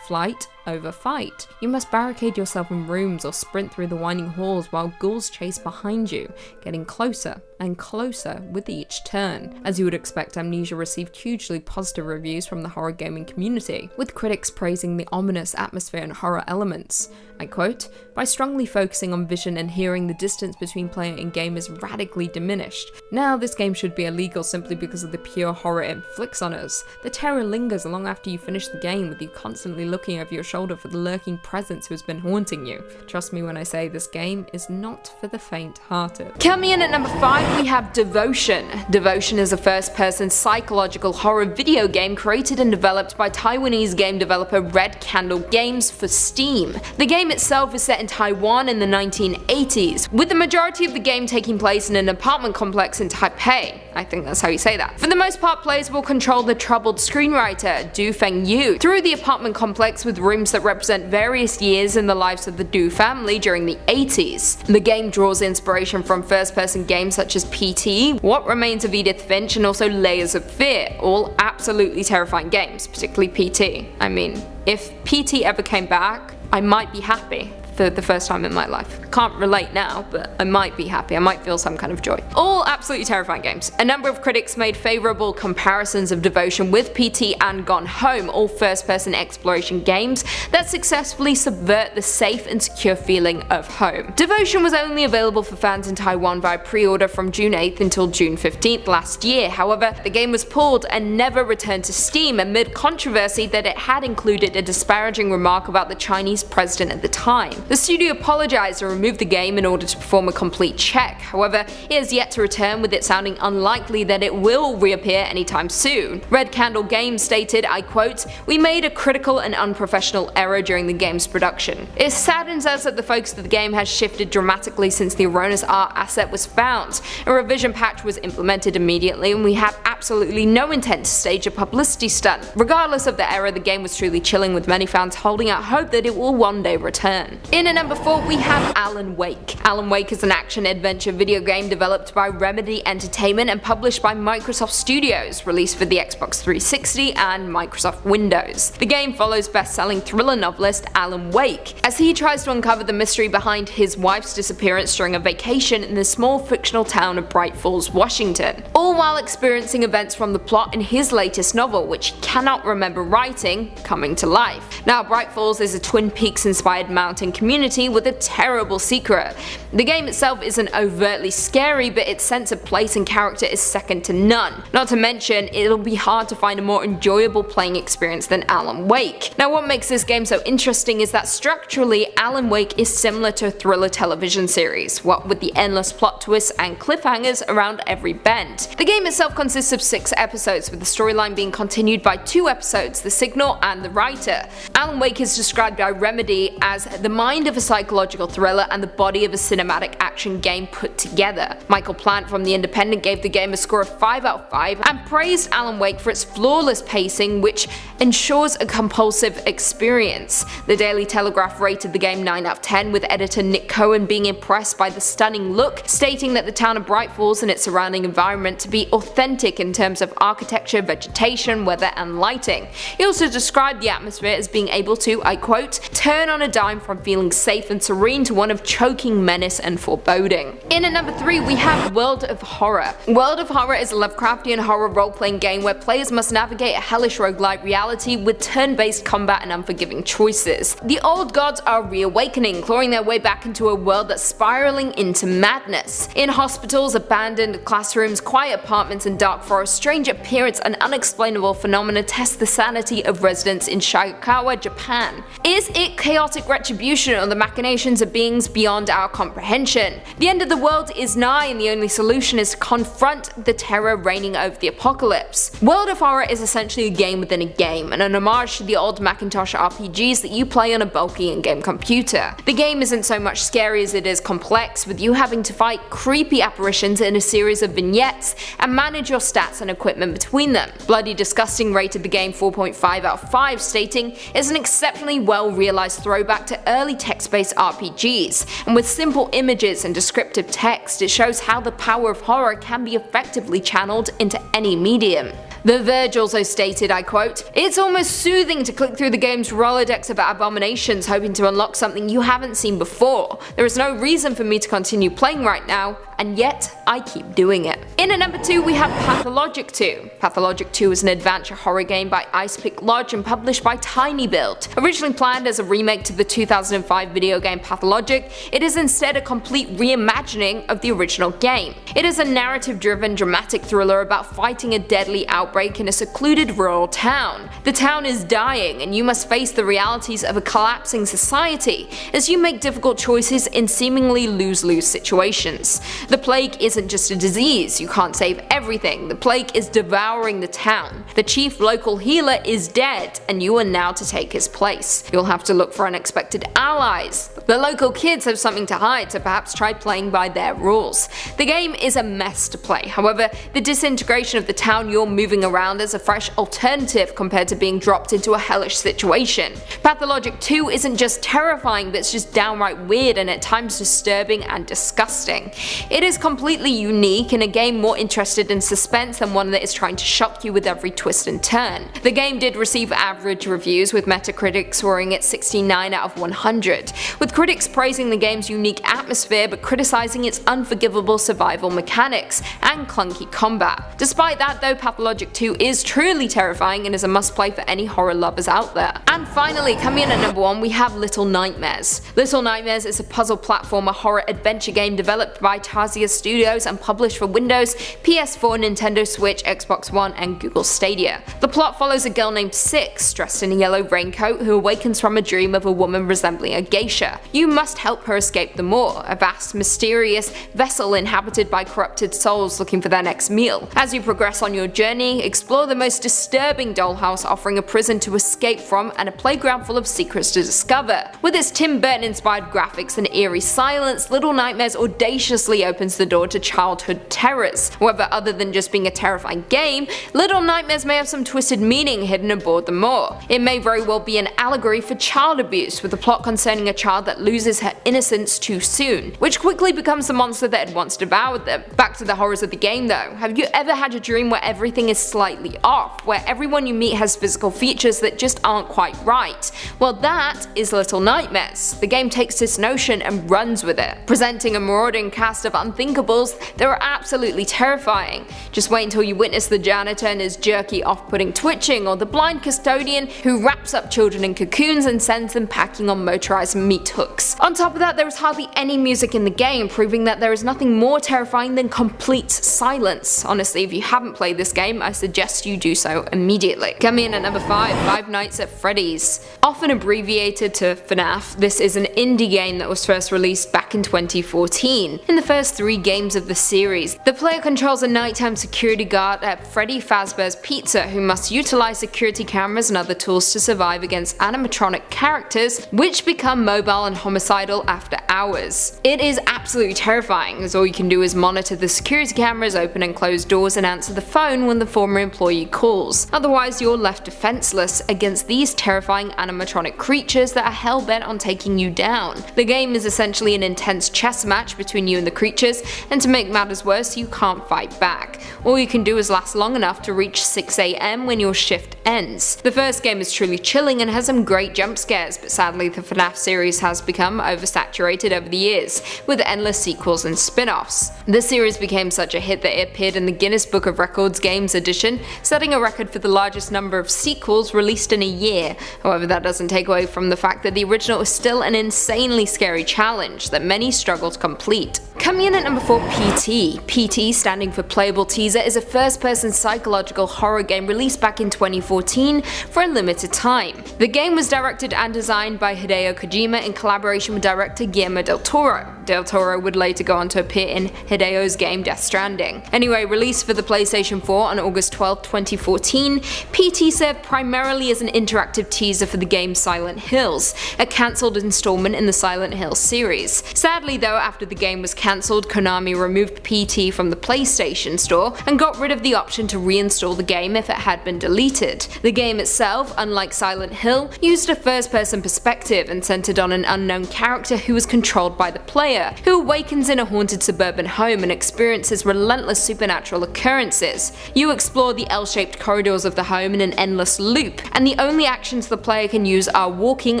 Flight over fight. You must barricade yourself in rooms or sprint through the winding halls while ghouls chase behind you, getting closer and closer with each turn. As you would expect, Amnesia received hugely positive reviews from the horror gaming community, with critics praising the ominous atmosphere and horror elements. I quote, by strongly focusing on vision and hearing, the distance between player and game is radically diminished. Now this game should be illegal simply because of the pure horror it inflicts on us. The terror lingers long after you finish the game, with you constantly looking over your shoulder for the lurking presence who has been haunting you. Trust me when I say this game is not for the faint-hearted. Coming in at number 5, we have Devotion. Devotion is a first-person psychological horror video game created and developed by Taiwanese game developer Red Candle Games for Steam. The game itself is set in Taiwan in the 1980s, with the majority of the game taking place in an apartment complex in Taipei. I think that's how you say that. For the most part, players will control the troubled screenwriter, Du Fengyu, through the apartment complex, with rooms that represent various years in the lives of the Du family during the 80s. The game draws inspiration from first-person games such as PT, What Remains of Edith Finch, and also Layers of Fear, all absolutely terrifying games, particularly PT. I mean, if PT ever came back, I might be happy. For the first time in my life. Can't relate now, but I might be happy. I might feel some kind of joy. All absolutely terrifying games. A number of critics made favourable comparisons of Devotion with PT and Gone Home, all first-person exploration games that successfully subvert the safe and secure feeling of home. Devotion was only available for fans in Taiwan via pre-order from June 8th until June 15th last year. However, the game was pulled and never returned to Steam amid controversy that it had included a disparaging remark about the Chinese president at the time. The studio apologized and removed the game in order to perform a complete check. However, it has yet to return, with it sounding unlikely that it will reappear anytime soon. Red Candle Games stated, I quote, "We made a critical and unprofessional error during the game's production. It saddens us that the focus of the game has shifted dramatically since the erroneous art asset was found. A revision patch was implemented immediately, and we have absolutely absolutely no intent to stage a publicity stunt. Regardless of the era, the game was truly chilling, with many fans holding out hope that it will one day return. In at number 4 we have Alan Wake. Alan Wake is an action-adventure video game developed by Remedy Entertainment and published by Microsoft Studios, released for the Xbox 360 and Microsoft Windows. The game follows best-selling thriller novelist Alan Wake as he tries to uncover the mystery behind his wife's disappearance during a vacation in the small fictional town of Bright Falls, Washington, all while experiencing events from the plot in his latest novel, which he cannot remember writing, coming to life. Now, Bright Falls is a Twin Peaks-inspired mountain community with a terrible secret. The game itself isn't overtly scary, but its sense of place and character is second to none. Not to mention, it'll be hard to find a more enjoyable playing experience than Alan Wake. Now, what makes this game so interesting is that structurally, Alan Wake is similar to a thriller television series, what with the endless plot twists and cliffhangers around every bend. The game itself consists of 6 episodes, with the storyline being continued by 2 episodes, The Signal and The Writer. Alan Wake is described by Remedy as the mind of a psychological thriller and the body of a cinematic action game put together. Michael Plant from The Independent gave the game a score of 5 out of 5 and praised Alan Wake for its flawless pacing, which ensures a compulsive experience. The Daily Telegraph rated the game 9 out of 10, with editor Nick Cohen being impressed by the stunning look, stating that the town of Bright Falls and its surrounding environment to be authentic in terms of architecture, vegetation, weather, and lighting. He also described the atmosphere as being able to, I quote, turn on a dime from feeling safe and serene to one of choking menace and foreboding. In at number 3 we have World of Horror. World of Horror is a Lovecraftian horror role-playing game where players must navigate a hellish roguelike reality with turn-based combat and unforgiving choices. The old gods are reawakening, clawing their way back into a world that's spiraling into madness. In hospitals, abandoned classrooms, quiet apartments, and dark forests, strange appearance and unexplainable phenomena test the sanity of residents in Shibuya, Japan. Is it chaotic retribution or the machinations of beings beyond our comprehension? The end of the world is nigh, and the only solution is to confront the terror reigning over the apocalypse. World of Horror is essentially a game within a game, and an homage to the old Macintosh RPGs that you play on a bulky in-game computer. The game isn't so much scary as it is complex, with you having to fight creepy apparitions in a series of vignettes and manage your stats and equipment between them. Bloody Disgusting rated the game 4.5 out of 5, stating it's an exceptionally well realized throwback to early text-based RPGs, and with simple images and descriptive text, it shows how the power of horror can be effectively channeled into any medium. The Verge also stated, I quote, "It's almost soothing to click through the game's Rolodex of abominations hoping to unlock something you haven't seen before. There is no reason for me to continue playing right now, and yet I keep doing it." In at number 2 we have Pathologic 2. Pathologic 2 is an adventure horror game by Icepick Lodge and published by Tiny Build. Originally planned as a remake to the 2005 video game Pathologic, it is instead a complete reimagining of the original game. It is a narrative-driven dramatic thriller about fighting a deadly outbreak in a secluded rural town. The town is dying, and you must face the realities of a collapsing society as you make difficult choices in seemingly lose-lose situations. The plague isn't just a disease, you can't save everything, the plague is devouring the town. The chief local healer is dead, and you are now to take his place. You'll have to look for unexpected allies. The local kids have something to hide, so perhaps try playing by their rules. The game is a mess to play, however, the disintegration of the town you're moving around is a fresh alternative compared to being dropped into a hellish situation. Pathologic 2 isn't just terrifying, but it's just downright weird and at times disturbing and disgusting. It is completely unique and a game more interested in suspense than one that is trying to shock you with every twist and turn. The game did receive average reviews, with Metacritic scoring it 69 out of 100, with critics praising the game's unique atmosphere but criticizing its unforgivable survival mechanics and clunky combat. Despite that though, Pathologic 2 is truly terrifying and is a must-play for any horror lovers out there. And finally, coming in at number 1 we have Little Nightmares. Little Nightmares is a puzzle platformer horror adventure game developed by Tarsier Studios and published for Windows, PS4, Nintendo Switch, Xbox One, and Google Stadia. The plot follows a girl named Six, dressed in a yellow raincoat, who awakens from a dream of a woman resembling a geisha. You must help her escape the moor, a vast, mysterious vessel inhabited by corrupted souls looking for their next meal. As you progress on your journey, explore the most disturbing dollhouse, offering a prison to escape from and a playground full of secrets to discover. With its Tim Burton-inspired graphics and eerie silence, Little Nightmares audaciously opens the door to childhood terrors. However, other than just being a terrifying game, Little Nightmares may have some twisted meaning hidden aboard them all. It may very well be an allegory for child abuse, with a plot concerning a child that loses her innocence too soon, which quickly becomes the monster that had once devoured them. Back to the horrors of the game though. Have you ever had a dream where everything is slightly off, where everyone you meet has physical features that just aren't quite right? Well, that is Little Nightmares. The game takes this notion and runs with it, presenting a marauding cast of unthinkables that are absolutely terrifying. Just wait until you witness the janitor and his jerky, off-putting twitching, or the blind custodian who wraps up children in cocoons and sends them packing on motorized meat hooks. On top of that, there is hardly any music in the game, proving that there is nothing more terrifying than complete silence. Honestly, if you haven't played this game, I suggest you do so immediately. Coming in at number 5, Five Nights at Freddy's. Often abbreviated to FNAF, this is an indie game that was first released back in 2014. In the first 3 games of the series, the player controls a nighttime security guard at Freddy Fazbear's Pizza who must utilize security cameras and other tools to survive against animatronic characters which become mobile and homicidal after hours. It is absolutely terrifying, as all you can do is monitor the security cameras, open and close doors, and answer the phone when the former employee calls. Otherwise, you're left defenseless against these terrifying animatronic creatures that are hell-bent on taking you down. The game is essentially an intense chess match between you and the creatures, and to make matters worse, you can't fight back. All you can do is last long enough to reach 6 AM when your shift ends. The first game is truly chilling and has some great jump scares, but sadly the FNAF series has become oversaturated over the years, with endless sequels and spin-offs. The series became such a hit that it appeared in the Guinness Book of Records Games edition, setting a record for the largest number of sequels released in a year. However, that doesn't take away from the fact that the original is still an insanely scary challenge that many struggle to complete. Coming in at number 4, PT. PT, standing for Playable Teaser, is a first-person psychological horror game released back in 2014 for a limited time. The game was directed and designed by Hideo Kojima in collaboration with director Guillermo del Toro. Del Toro would later go on to appear in Hideo's game Death Stranding. Anyway, released for the PlayStation 4 on August 12, 2014, PT served primarily as an interactive teaser for the game Silent Hills, a cancelled installment in the Silent Hill series. Sadly though, after the game was cancelled, Konami removed PT from the PlayStation Store and got rid of the option to reinstall the game if it had been deleted. The game itself, unlike Silent Hill, used a first-person perspective and centered on an unknown character who was controlled by the player, who awakens in a haunted suburban home and experiences relentless supernatural occurrences. You explore the L-shaped corridors of the home in an endless loop, and the only actions the player can use are walking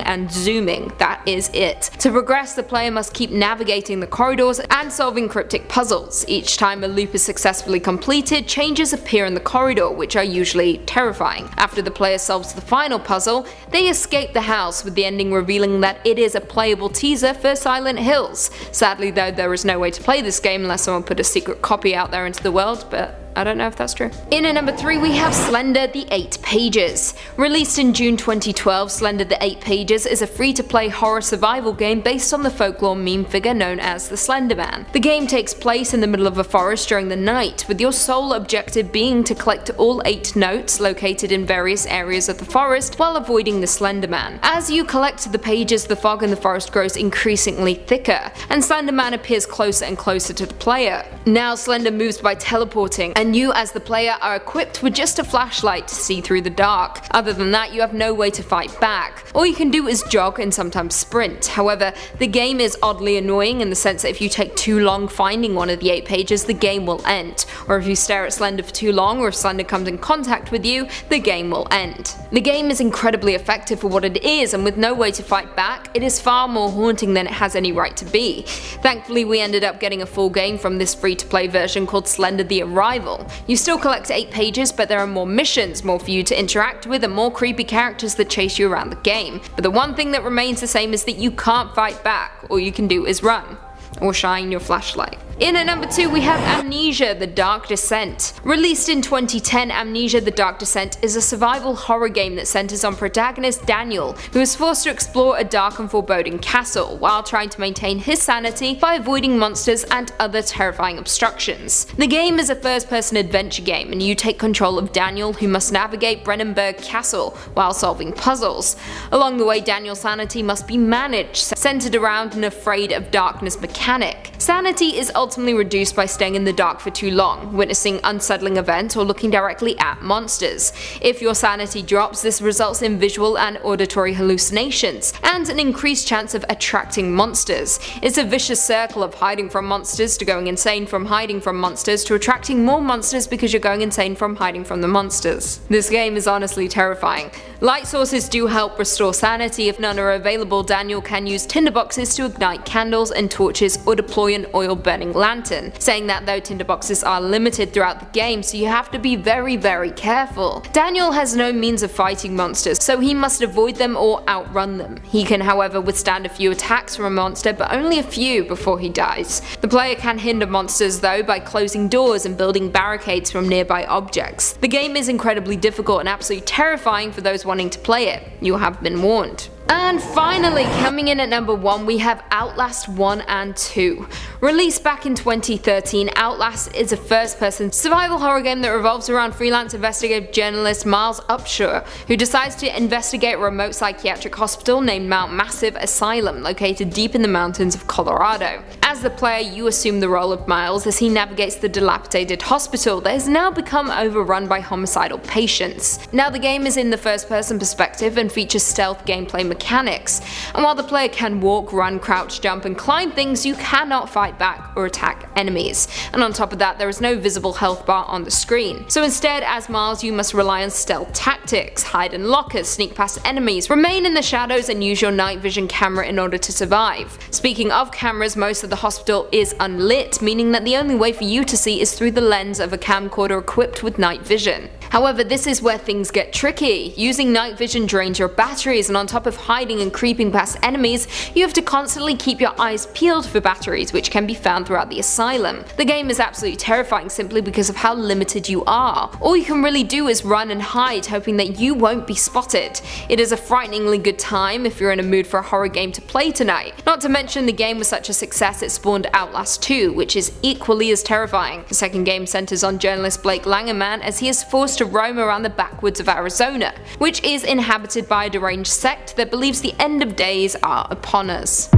and zooming. That is it. To progress, the player must keep navigating the corridors and solving cryptic puzzles. Each time a loop is successfully completed, changes appear in the corridor, which are usually terrifying. After the player solves the final puzzle, they escape the house, with the ending revealing that it is a playable teaser for Silent Hills. Sadly though, there is no way to play this game unless someone put a secret copy out there into the world, but I don't know if that's true. In at number 3, we have Slender the 8 Pages. Released in June 2012, Slender the 8 Pages is a free-to-play horror survival game based on the folklore meme figure known as the Slender Man. The game takes place in the middle of a forest during the night, with your sole objective being to collect all 8 notes located in various areas of the forest while avoiding the Slender Man. As you collect the pages, the fog in the forest grows increasingly thicker, and Slender Man appears closer and closer to the player. Now Slender moves by teleporting, and you as the player are equipped with just a flashlight to see through the dark. Other than that, you have no way to fight back. All you can do is jog and sometimes sprint. However, the game is oddly annoying in the sense that if you take too long finding one of the 8 pages, the game will end. Or if you stare at Slender for too long, or if Slender comes in contact with you, the game will end. The game is incredibly effective for what it is, and with no way to fight back, it is far more haunting than it has any right to be. Thankfully, we ended up getting a full game from this free-to-play version called Slender the Arrival. You still collect 8 pages, but there are more missions, more for you to interact with, and more creepy characters that chase you around the game. But the one thing that remains the same is that you can't fight back. All you can do is run. Or shine your flashlight. In at number 2, we have Amnesia: The Dark Descent. Released in 2010, Amnesia: The Dark Descent is a survival horror game that centers on protagonist Daniel, who is forced to explore a dark and foreboding castle while trying to maintain his sanity by avoiding monsters and other terrifying obstructions. The game is a first-person adventure game, and you take control of Daniel, who must navigate Brennenburg Castle while solving puzzles. Along the way, Daniel's sanity must be managed, centered around an afraid of darkness mechanic. Sanity is ultimately reduced by staying in the dark for too long, witnessing unsettling events, or looking directly at monsters. If your sanity drops, this results in visual and auditory hallucinations, and an increased chance of attracting monsters. It's a vicious circle of hiding from monsters to going insane from hiding from monsters to attracting more monsters because you're going insane from hiding from the monsters. This game is honestly terrifying. Light sources do help restore sanity. If none are available, Daniel can use tinderboxes to ignite candles and torches or deploy an oil burning lantern, saying that though tinderboxes are limited throughout the game, so you have to be very careful. Daniel has no means of fighting monsters, so he must avoid them or outrun them. He can however withstand a few attacks from a monster, but only a few before he dies. The player can hinder monsters though by closing doors and building barricades from nearby objects. The game is incredibly difficult and absolutely terrifying for those wanting to play it. You have been warned. And finally, coming in at number 1, we have Outlast 1 and 2. Released back in 2013, Outlast is a first-person survival horror game that revolves around freelance investigative journalist Miles Upshur, who decides to investigate a remote psychiatric hospital named Mount Massive Asylum, located deep in the mountains of Colorado. As the player, you assume the role of Miles as he navigates the dilapidated hospital that has now become overrun by homicidal patients. Now, the game is in the first-person perspective and features stealth gameplay mechanics, and while the player can walk, run, crouch, jump and climb things, you cannot fight back or attack enemies, and on top of that there is no visible health bar on the screen. So instead, as Miles, you must rely on stealth tactics, hide in lockers, sneak past enemies, remain in the shadows and use your night vision camera in order to survive. Speaking of cameras, most of the hospital is unlit, meaning that the only way for you to see is through the lens of a camcorder equipped with night vision. However, this is where things get tricky. Using night vision drains your batteries, and on top of hiding and creeping past enemies, you have to constantly keep your eyes peeled for batteries, which can be found throughout the asylum. The game is absolutely terrifying simply because of how limited you are. All you can really do is run and hide, hoping that you won't be spotted. It is a frighteningly good time if you're in a mood for a horror game to play tonight. Not to mention, the game was such a success it spawned Outlast 2, which is equally as terrifying. The second game centers on journalist Blake Langerman as he is forced to roam around the backwoods of Arizona, which is inhabited by a deranged sect that believes the end of days are upon us.